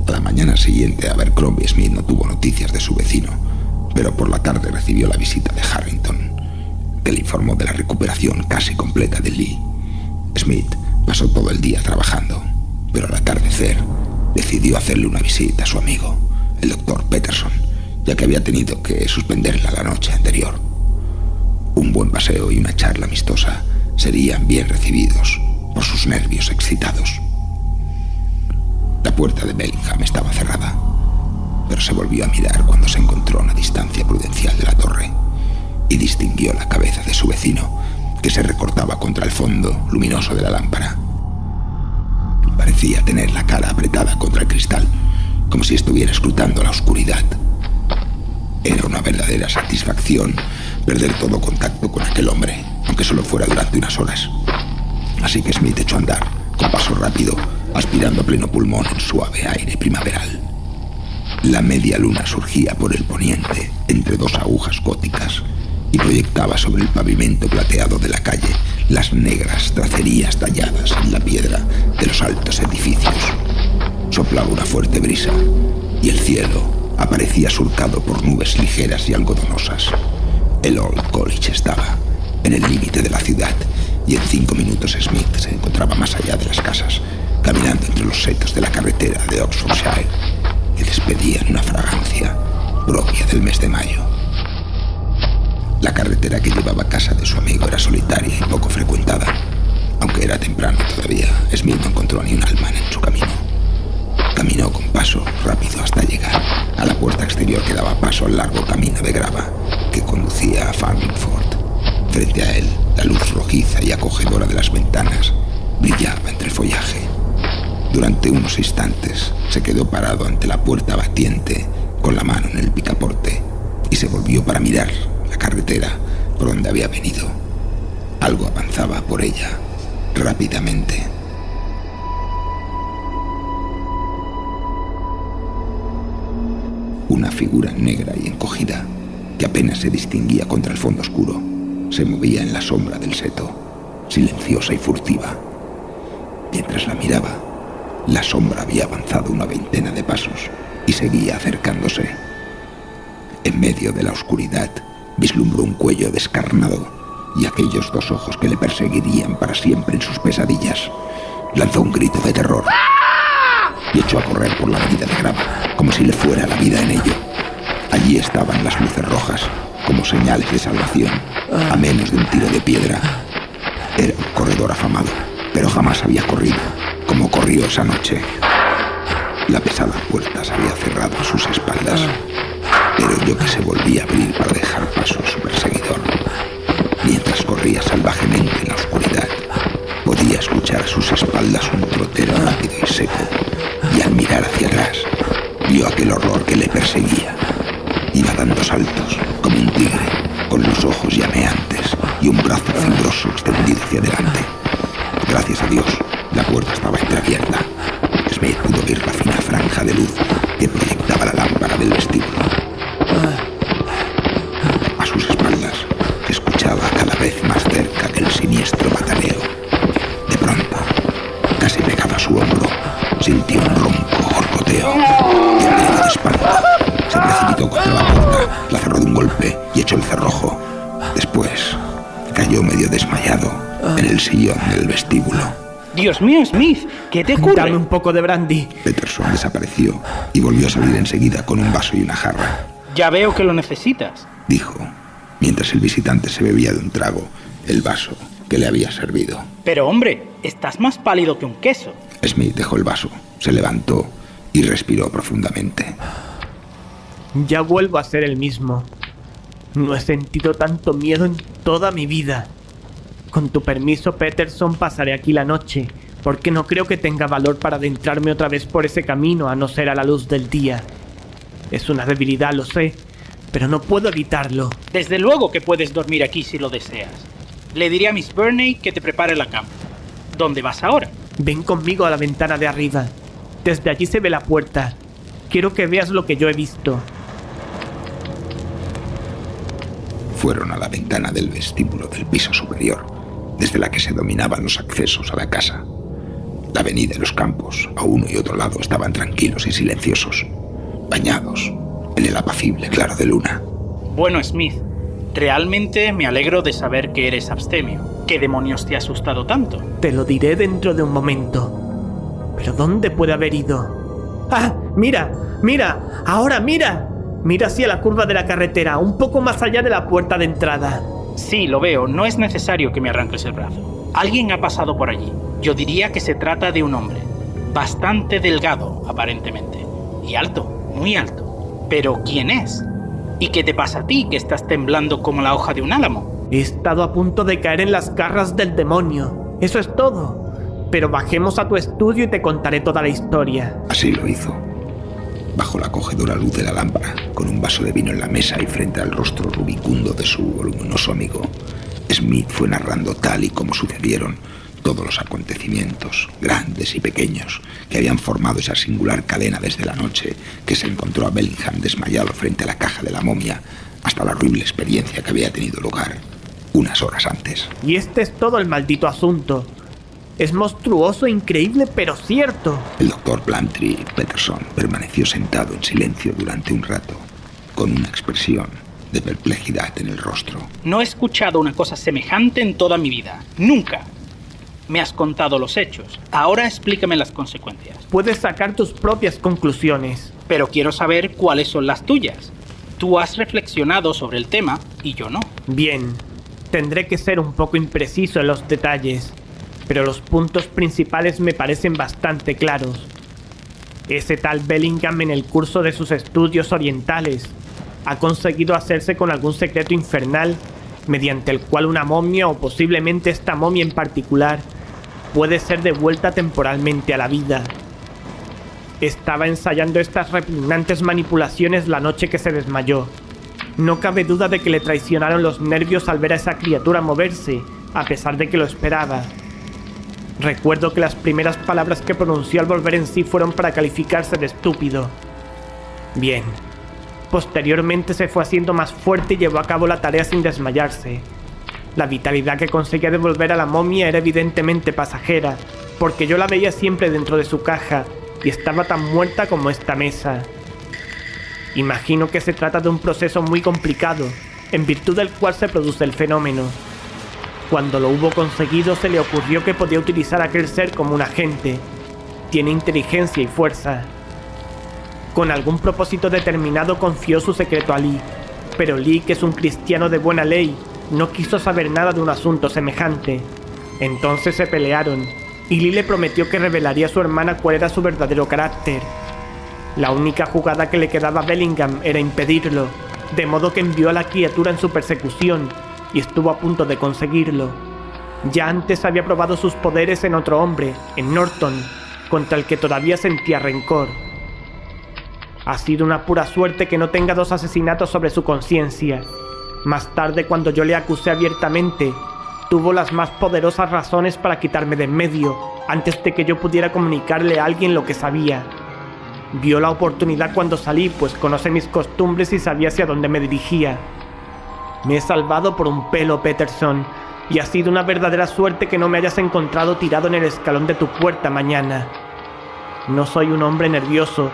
A la mañana siguiente, Abercrombie Smith no tuvo noticias de su vecino, pero por la tarde recibió la visita de Harrington, que le informó de la recuperación casi completa de Lee. Smith pasó todo el día trabajando, pero al atardecer decidió hacerle una visita a su amigo, el Dr. Peterson, ya que había tenido que suspenderla la noche anterior. Un buen paseo y una charla amistosa serían bien recibidos por sus nervios excitados. La puerta de Bellingham estaba cerrada, pero se volvió a mirar cuando se encontró a una distancia prudencial de la torre y distinguió la cabeza de su vecino, que se recortaba contra el fondo luminoso de la lámpara. Parecía tener la cara apretada contra el cristal, como si estuviera escrutando la oscuridad. Era una verdadera satisfacción perder todo contacto con aquel hombre, aunque solo fuera durante unas horas. Así que Smith echó a andar, con paso rápido, aspirando a pleno pulmón el suave aire primaveral. La media luna surgía por el poniente entre dos agujas góticas y proyectaba sobre el pavimento plateado de la calle las negras tracerías talladas en la piedra de los altos edificios. Soplaba una fuerte brisa y el cielo aparecía surcado por nubes ligeras y algodonosas. El Old College estaba en el límite de la ciudad y en 5 minutos Smith se encontraba más allá de las casas, caminando entre los setos de la carretera de Oxfordshire, que despedían una fragancia propia del mes de mayo. La carretera que llevaba a casa de su amigo era solitaria y poco frecuentada. Aunque era temprano todavía, Smith no encontró ni un alma en su camino. Caminó con paso rápido hasta llegar a la puerta exterior que daba paso al largo camino de grava que conducía a Farmingford. Frente a él, la luz rojiza y acogedora de las ventanas brillaba entre el follaje. Durante unos instantes se quedó parado ante la puerta batiente con la mano en el picaporte y se volvió para mirar la carretera por donde había venido. Algo avanzaba por ella rápidamente. Una figura negra y encogida, que apenas se distinguía contra el fondo oscuro, se movía en la sombra del seto, silenciosa y furtiva. Mientras la miraba, la sombra había avanzado una veintena de pasos y seguía acercándose. En medio de la oscuridad, vislumbró un cuello descarnado y aquellos dos ojos que le perseguirían para siempre en sus pesadillas. Lanzó un grito de terror y echó a correr por la avenida de grava, como si le fuera la vida en ello. Allí estaban las luces rojas, como señales de salvación, a menos de un tiro de piedra. Era un corredor afamado, pero jamás había corrido como corrió esa noche. La pesada puerta se había cerrado a sus espaldas, pero oyó que se volvía a abrir para dejar paso a su perseguidor. Mientras corría salvajemente en la oscuridad, podía escuchar a sus espaldas un trotero rápido y seco, y al mirar hacia atrás, vio aquel horror que le perseguía. Iba dando saltos, como un tigre, con los ojos llameantes y un brazo fibroso extendido hacia adelante. Gracias a Dios, la puerta estaba entreabierta. Smith pudo ver la fina franja de luz que proyectaba la lámpara del vestíbulo. A sus espaldas, escuchaba cada vez más cerca aquel siniestro pataleo. De pronto, casi pegado a su hombro, sintió un ronco gorgoteo y el grito de espanto. Se precipitó contra la puerta, la cerró de un golpe y echó el cerrojo. Después, cayó medio desmayado en el sillón del vestíbulo. Dios mío, Smith, ¿qué te ocurre? Dame un poco de brandy. Peterson desapareció y volvió a salir enseguida con un vaso y una jarra. Ya veo que lo necesitas, Dijo, mientras el visitante se bebía de un trago el vaso que le había servido. pero hombre, estás más pálido que un queso. Smith dejó el vaso, se levantó y respiró profundamente. Ya vuelvo a ser el mismo. No he sentido tanto miedo en toda mi vida. Con tu permiso, Peterson, pasaré aquí la noche, porque no creo que tenga valor para adentrarme otra vez por ese camino a no ser a la luz del día. Es una debilidad, lo sé, pero no puedo evitarlo. Desde luego que puedes dormir aquí si lo deseas. Le diré a Miss Burney que te prepare la cama. ¿Dónde vas ahora? Ven conmigo a la ventana de arriba. Desde allí se ve la puerta. Quiero que veas lo que yo he visto. Fueron a la ventana del vestíbulo del piso superior, desde la que se dominaban los accesos a la casa. La avenida y los campos, a uno y otro lado, estaban tranquilos y silenciosos, bañados en el apacible claro de luna. Bueno, Smith, realmente me alegro de saber que eres abstemio. ¿Qué demonios te ha asustado tanto? Te lo diré dentro de un momento. ¿Pero dónde puede haber ido? ¡Ah! ¡Mira! ¡Mira! ¡Ahora mira! Mira hacia la curva de la carretera, un poco más allá de la puerta de entrada. Sí, lo veo. No es necesario que me arranques el brazo. Alguien ha pasado por allí. Yo diría que se trata de un hombre. Bastante delgado, aparentemente. Y alto, muy alto. ¿Pero quién es? ¿Y qué te pasa a ti, que estás temblando como la hoja de un álamo? He estado a punto de caer en las garras del demonio. Eso es todo. Pero bajemos a tu estudio y te contaré toda la historia. Así lo hizo. Bajo la acogedora luz de la lámpara, con un vaso de vino en la mesa y frente al rostro rubicundo de su voluminoso amigo, Smith fue narrando tal y como sucedieron todos los acontecimientos, grandes y pequeños, que habían formado esa singular cadena desde la noche que se encontró a Bellingham desmayado frente a la caja de la momia, hasta la horrible experiencia que había tenido lugar unas horas antes. Y este es todo el maldito asunto. Es monstruoso, increíble, pero cierto. El doctor Plumtree Peterson permaneció sentado en silencio durante un rato, con una expresión de perplejidad en el rostro. No he escuchado una cosa semejante en toda mi vida. ¡Nunca! Me has contado los hechos. Ahora explícame las consecuencias. Puedes sacar tus propias conclusiones. Pero quiero saber cuáles son las tuyas. Tú has reflexionado sobre el tema y yo no. Bien, tendré que ser un poco impreciso en los detalles, pero los puntos principales me parecen bastante claros. Ese tal Bellingham, en el curso de sus estudios orientales, ha conseguido hacerse con algún secreto infernal mediante el cual una momia, o posiblemente esta momia en particular, puede ser devuelta temporalmente a la vida. Estaba ensayando estas repugnantes manipulaciones la noche que se desmayó. No cabe duda de que le traicionaron los nervios al ver a esa criatura moverse, a pesar de que lo esperaba. Recuerdo que las primeras palabras que pronunció al volver en sí fueron para calificarse de estúpido. Bien. Posteriormente se fue haciendo más fuerte y llevó a cabo la tarea sin desmayarse. La vitalidad que conseguía devolver a la momia era evidentemente pasajera, porque yo la veía siempre dentro de su caja y estaba tan muerta como esta mesa. Imagino que se trata de un proceso muy complicado, en virtud del cual se produce el fenómeno. Cuando lo hubo conseguido, se le ocurrió que podía utilizar a aquel ser como un agente. Tiene inteligencia y fuerza. Con algún propósito determinado confió su secreto a Lee, pero Lee, que es un cristiano de buena ley, no quiso saber nada de un asunto semejante. Entonces se pelearon, y Lee le prometió que revelaría a su hermana cuál era su verdadero carácter. La única jugada que le quedaba a Bellingham era impedirlo, de modo que envió a la criatura en su persecución, y estuvo a punto de conseguirlo. Ya antes había probado sus poderes en otro hombre, en Norton, contra el que todavía sentía rencor. Ha sido una pura suerte que no tenga 2 asesinatos sobre su conciencia. Más tarde, cuando yo le acusé abiertamente, tuvo las más poderosas razones para quitarme de en medio, antes de que yo pudiera comunicarle a alguien lo que sabía. Vio la oportunidad cuando salí, pues conoce mis costumbres y sabía hacia dónde me dirigía. Me he salvado por un pelo, Peterson, y ha sido una verdadera suerte que no me hayas encontrado tirado en el escalón de tu puerta mañana. No soy un hombre nervioso,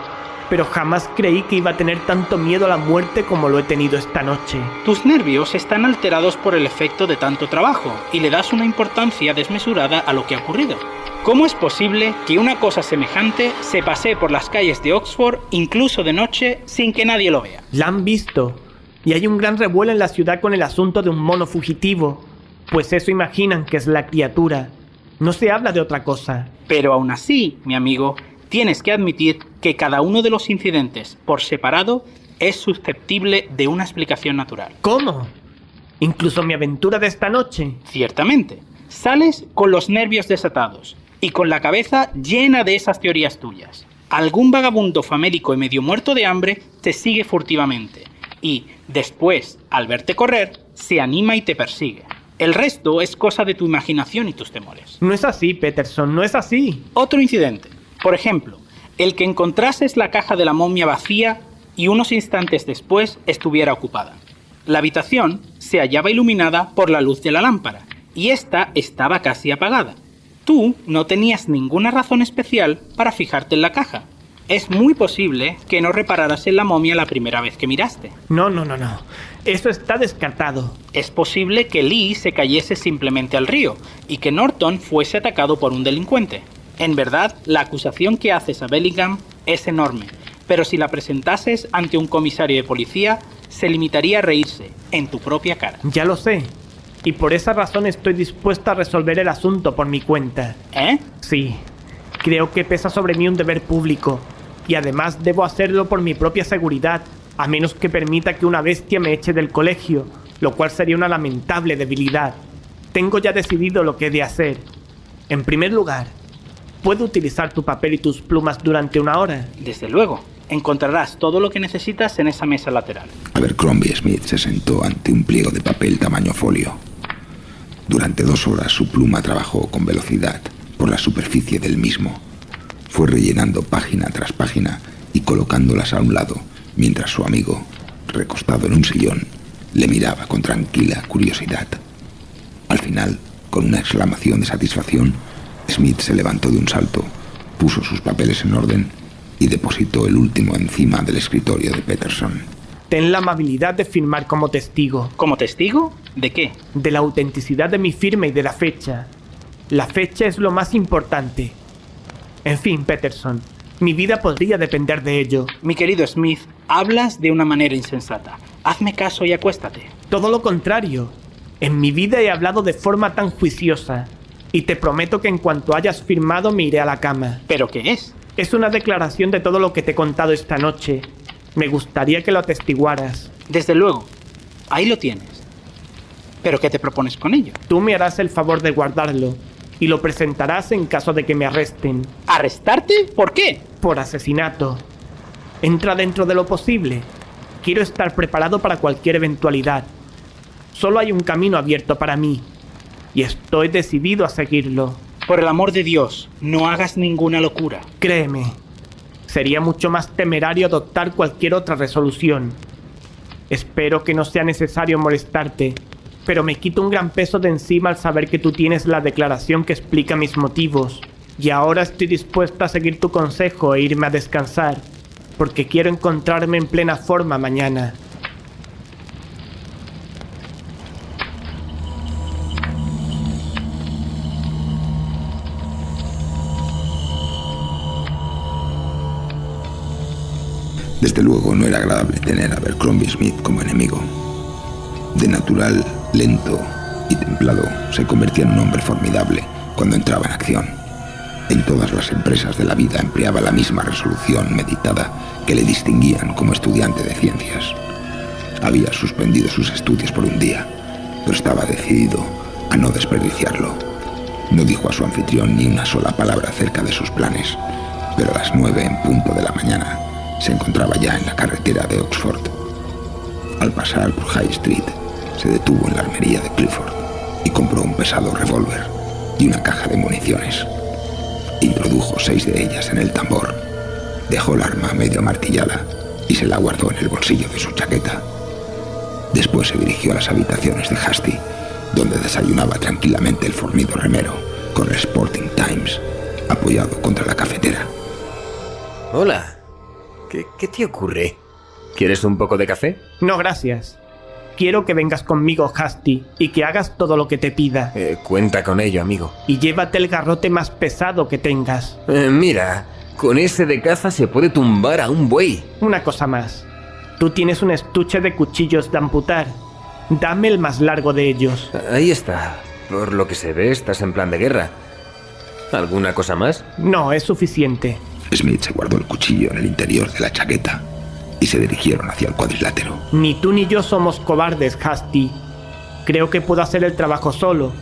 pero jamás creí que iba a tener tanto miedo a la muerte como lo he tenido esta noche. Tus nervios están alterados por el efecto de tanto trabajo y le das una importancia desmesurada a lo que ha ocurrido. ¿Cómo es posible que una cosa semejante se pasee por las calles de Oxford, incluso de noche, sin que nadie lo vea? La han visto, y hay un gran revuelo en la ciudad con el asunto de un mono fugitivo, pues eso imaginan que es la criatura. No se habla de otra cosa. Pero aún así, mi amigo, tienes que admitir que cada uno de los incidentes, por separado, es susceptible de una explicación natural. ¿Cómo? ¿Incluso mi aventura de esta noche? Ciertamente. Sales con los nervios desatados y con la cabeza llena de esas teorías tuyas. Algún vagabundo famélico y medio muerto de hambre te sigue furtivamente y, después, al verte correr, se anima y te persigue. El resto es cosa de tu imaginación y tus temores. No es así, Peterson, no es así. Otro incidente. Por ejemplo, el que encontrases la caja de la momia vacía y unos instantes después estuviera ocupada. La habitación se hallaba iluminada por la luz de la lámpara y ésta estaba casi apagada. Tú no tenías ninguna razón especial para fijarte en la caja. Es muy posible que no repararas en la momia la primera vez que miraste. No. Eso está descartado. Es posible que Lee se cayese simplemente al río y que Norton fuese atacado por un delincuente. En verdad, la acusación que haces a Bellingham es enorme, pero si la presentases ante un comisario de policía, se limitaría a reírse en tu propia cara. Ya lo sé. Y por esa razón estoy dispuesto a resolver el asunto por mi cuenta. ¿Eh? Sí. Creo que pesa sobre mí un deber público. Y además debo hacerlo por mi propia seguridad, a menos que permita que una bestia me eche del colegio, lo cual sería una lamentable debilidad. Tengo ya decidido lo que he de hacer. En primer lugar, ¿puedo utilizar tu papel y tus plumas durante una hora? Desde luego. Encontrarás todo lo que necesitas en esa mesa lateral. Abercrombie Smith se sentó ante un pliego de papel tamaño folio. Durante 2 horas su pluma trabajó con velocidad por la superficie del mismo. Fue rellenando página tras página y colocándolas a un lado, mientras su amigo, recostado en un sillón, le miraba con tranquila curiosidad. Al final, con una exclamación de satisfacción, Smith se levantó de un salto, puso sus papeles en orden y depositó el último encima del escritorio de Peterson. Ten la amabilidad de firmar como testigo. ¿Como testigo? ¿De qué? De la autenticidad de mi firma y de la fecha. La fecha es lo más importante. En fin, Peterson, mi vida podría depender de ello. Mi querido Smith, hablas de una manera insensata. Hazme caso y acuéstate. Todo lo contrario. En mi vida he hablado de forma tan juiciosa. Y te prometo que en cuanto hayas firmado me iré a la cama. ¿Pero qué es? Es una declaración de todo lo que te he contado esta noche. Me gustaría que lo atestiguaras. Desde luego. Ahí lo tienes. ¿Pero qué te propones con ello? Tú me harás el favor de guardarlo y lo presentarás en caso de que me arresten. ¿Arrestarte? ¿Por qué? Por asesinato. Entra dentro de lo posible. Quiero estar preparado para cualquier eventualidad. Solo hay un camino abierto para mí y estoy decidido a seguirlo. Por el amor de Dios, no hagas ninguna locura. Créeme, sería mucho más temerario adoptar cualquier otra resolución. Espero que no sea necesario molestarte, pero me quito un gran peso de encima al saber que tú tienes la declaración que explica mis motivos. Y ahora estoy dispuesto a seguir tu consejo e irme a descansar, porque quiero encontrarme en plena forma mañana. Desde luego no era agradable tener a Abercrombie Smith como enemigo. De natural, lento y templado, se convertía en un hombre formidable cuando entraba en acción. En todas las empresas de la vida empleaba la misma resolución meditada que le distinguían como estudiante de ciencias. Había suspendido sus estudios por un día, pero estaba decidido a no desperdiciarlo. No dijo a su anfitrión ni una sola palabra acerca de sus planes, pero a las 9 en punto de la mañana se encontraba ya en la carretera de Oxford. Al pasar por High Street, se detuvo en la armería de Clifford y compró un pesado revólver y una caja de municiones. Introdujo 6 de ellas en el tambor, dejó el arma medio amartillada y se la guardó en el bolsillo de su chaqueta. Después se dirigió a las habitaciones de Hasty, donde desayunaba tranquilamente el fornido remero con el Sporting Times apoyado contra la cafetera. Hola. ¿Qué te ocurre? ¿Quieres un poco de café? No, gracias. Quiero que vengas conmigo, Hasty, y que hagas todo lo que te pida. Cuenta con ello, amigo. Y llévate el garrote más pesado que tengas. Mira, con ese de caza se puede tumbar a un buey. Una cosa más. Tú tienes un estuche de cuchillos de amputar. Dame el más largo de ellos. Ahí está. Por lo que se ve, estás en plan de guerra. ¿Alguna cosa más? No, es suficiente. Smith se guardó el cuchillo en el interior de la chaqueta y se dirigieron hacia el cuadrilátero. Ni tú ni yo somos cobardes, Hasty. Creo que puedo hacer el trabajo solo,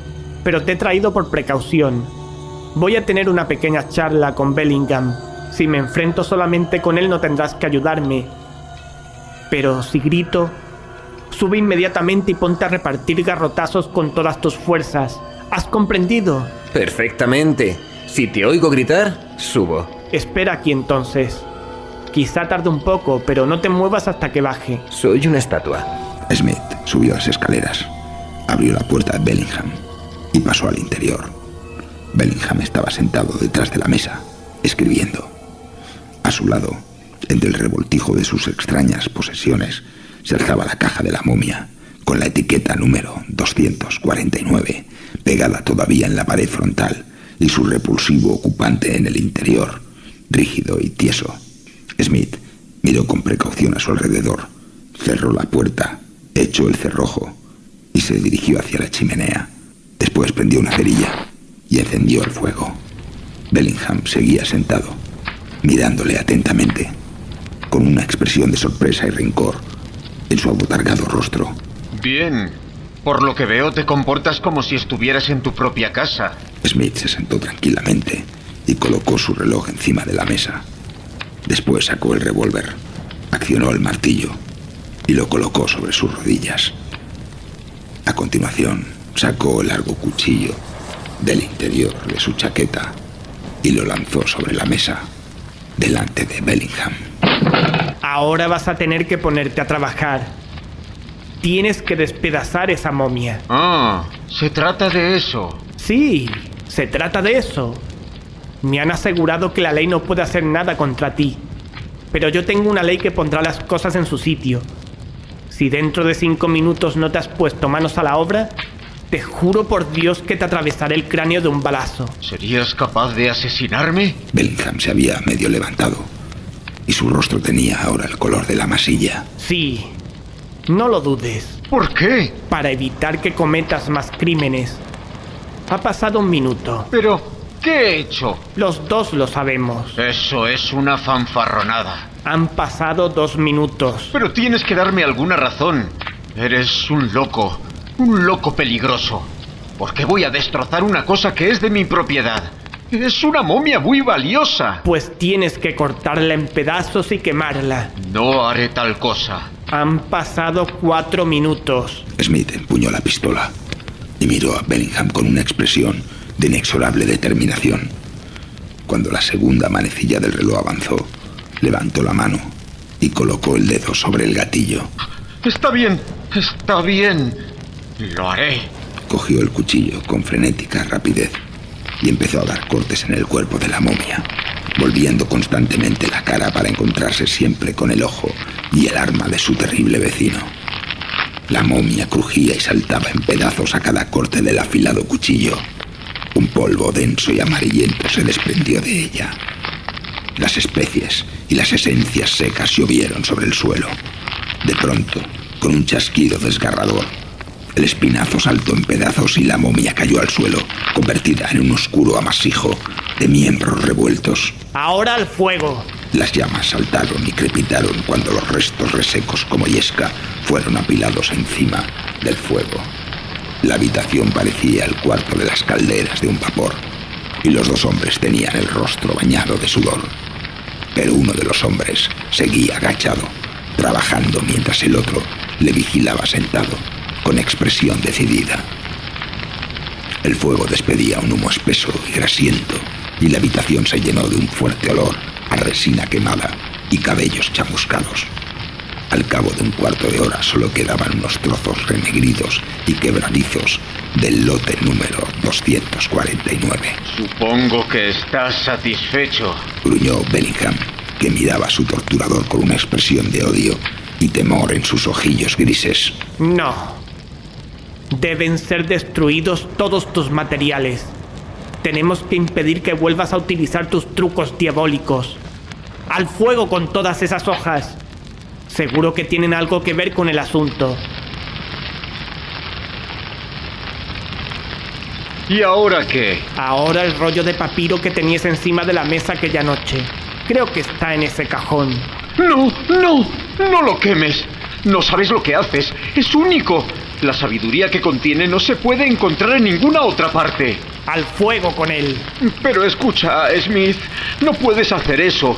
pero te he traído por precaución. Voy a tener una pequeña charla con Bellingham. Si me enfrento solamente con él no tendrás que ayudarme. Pero si grito, Sube inmediatamente y ponte a repartir garrotazos con todas tus fuerzas. ¿Has comprendido? Perfectamente. Si te oigo gritar, subo. Espera aquí entonces. Quizá tarde un poco, pero no te muevas hasta que baje. Soy una estatua. Smith subió las escaleras, abrió la puerta de Bellingham y pasó al interior. Bellingham estaba sentado detrás de la mesa, escribiendo. A su lado, entre el revoltijo de sus extrañas posesiones, se alzaba la caja de la momia, con la etiqueta número 249, pegada todavía en la pared frontal, y su repulsivo ocupante en el interior, rígido y tieso. Smith miró con precaución a su alrededor, cerró la puerta, echó el cerrojo y se dirigió hacia la chimenea. Después prendió una cerilla y encendió el fuego. Bellingham seguía sentado, mirándole atentamente, con una expresión de sorpresa y rencor en su abotargado rostro. Bien. Por lo que veo, te comportas como si estuvieras en tu propia casa. Smith se sentó tranquilamente y colocó su reloj encima de la mesa. Después sacó el revólver, accionó el martillo y lo colocó sobre sus rodillas. A continuación, sacó el largo cuchillo del interior de su chaqueta y lo lanzó sobre la mesa, delante de Bellingham. Ahora vas a tener que ponerte a trabajar. Tienes que despedazar esa momia. Ah, se trata de eso. Sí, se trata de eso. Me han asegurado que la ley no puede hacer nada contra ti. Pero yo tengo una ley que pondrá las cosas en su sitio. Si dentro de 5 minutos no te has puesto manos a la obra, te juro por Dios que te atravesaré el cráneo de un balazo. ¿Serías capaz de asesinarme? Bellingham se había medio levantado y su rostro tenía ahora el color de la masilla. Sí, no lo dudes. ¿Por qué? Para evitar que cometas más crímenes. Ha pasado 1 minuto. Pero, ¿qué he hecho? Los dos lo sabemos. Eso es una fanfarronada. Han pasado 2 minutos. Pero tienes que darme alguna razón. Eres un loco peligroso. ¿Por qué voy a destrozar una cosa que es de mi propiedad? Es una momia muy valiosa. Pues tienes que cortarla en pedazos y quemarla. No haré tal cosa. Han pasado 4 minutos. Smith empuñó la pistola y miró a Bellingham con una expresión de inexorable determinación. Cuando la segunda manecilla del reloj avanzó, levantó la mano y colocó el dedo sobre el gatillo. Está bien. Lo haré. Cogió el cuchillo con frenética rapidez y empezó a dar cortes en el cuerpo de la momia, volviendo constantemente la cara para encontrarse siempre con el ojo y el arma de su terrible vecino. La momia crujía y saltaba en pedazos a cada corte del afilado cuchillo. Un polvo denso y amarillento se desprendió de ella. Las especies y las esencias secas llovieron sobre el suelo. De pronto, con un chasquido desgarrador, el espinazo saltó en pedazos y la momia cayó al suelo, convertida en un oscuro amasijo de miembros revueltos. ¡Ahora al fuego! Las llamas saltaron y crepitaron cuando los restos resecos como yesca fueron apilados encima del fuego. La habitación parecía el cuarto de las calderas de un vapor, y los 2 hombres tenían el rostro bañado de sudor. Pero uno de los hombres seguía agachado, trabajando mientras el otro le vigilaba sentado, con expresión decidida. El fuego despedía un humo espeso y grasiento, y la habitación se llenó de un fuerte olor a resina quemada y cabellos chamuscados. Al cabo de 1/4 de hora solo quedaban unos trozos renegridos y quebradizos del lote número 249. Supongo que estás satisfecho. Gruñó Bellingham, que miraba a su torturador con una expresión de odio y temor en sus ojillos grises. No. Deben ser destruidos todos tus materiales. Tenemos que impedir que vuelvas a utilizar tus trucos diabólicos. ¡Al fuego con todas esas hojas! Seguro que tienen algo que ver con el asunto. ¿Y ahora qué? Ahora el rollo de papiro que tenías encima de la mesa aquella noche. Creo que está en ese cajón. No lo quemes. No sabes lo que haces. Es único. La sabiduría que contiene no se puede encontrar en ninguna otra parte. ¡Al fuego con él! Pero escucha, Smith, no puedes hacer eso.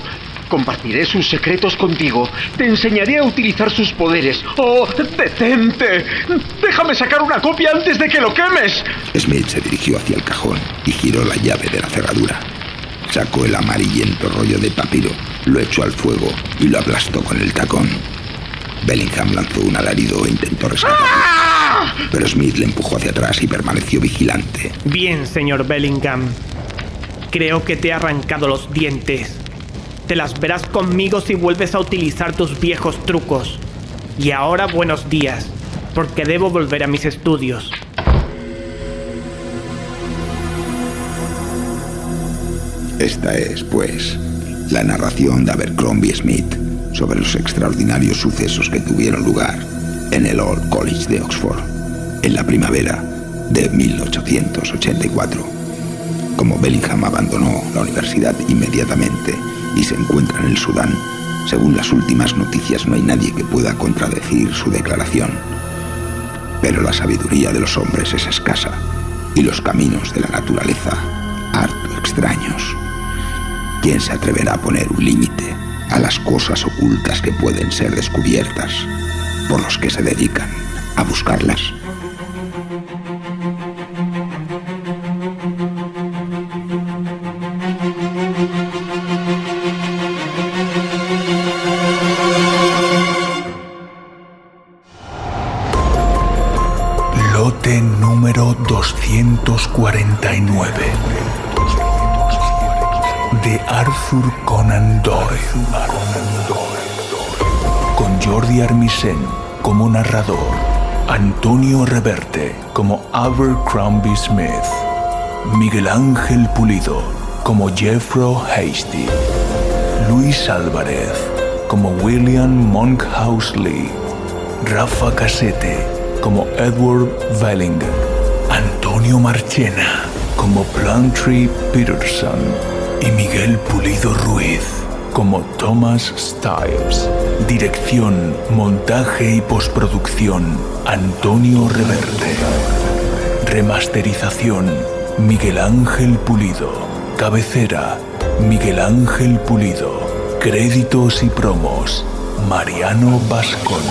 Compartiré sus secretos contigo. Te enseñaré a utilizar sus poderes. ¡Oh, detente! ¡Déjame sacar una copia antes de que lo quemes! Smith se dirigió hacia el cajón y giró la llave de la cerradura. Sacó el amarillento rollo de papiro, lo echó al fuego y lo aplastó con el tacón. Bellingham lanzó un alarido e intentó rescatarlo. Pero Smith le empujó hacia atrás y permaneció vigilante. Bien, señor Bellingham. Creo que te he arrancado los dientes. Te las verás conmigo si vuelves a utilizar tus viejos trucos. Y ahora buenos días, porque debo volver a mis estudios. Esta es, pues, la narración de Abercrombie Smith sobre los extraordinarios sucesos que tuvieron lugar en el Old College de Oxford en la primavera de 1884. Como Bellingham abandonó la universidad inmediatamente y se encuentra en el Sudán, según las últimas noticias no hay nadie que pueda contradecir su declaración. Pero la sabiduría de los hombres es escasa y los caminos de la naturaleza harto extraños. ¿Quién se atreverá a poner un límite a las cosas ocultas que pueden ser descubiertas por los que se dedican a buscarlas? Lote número 249 de Arthur Conan Doyle, con Jordi Armisen como narrador, Antonio Reverte como Abercrombie Smith, Miguel Ángel Pulido como Jeffro Hasty, Luis Álvarez como William Monkhouse Lee, Rafa Casete como Edward Bellingham, Antonio Marchena como Plumtree Peterson y Miguel Pulido Ruiz como Thomas Stiles. Dirección, montaje y postproducción, Antonio Reverte. Remasterización, Miguel Ángel Pulido. Cabecera, Miguel Ángel Pulido. Créditos y promos, Mariano Vascón.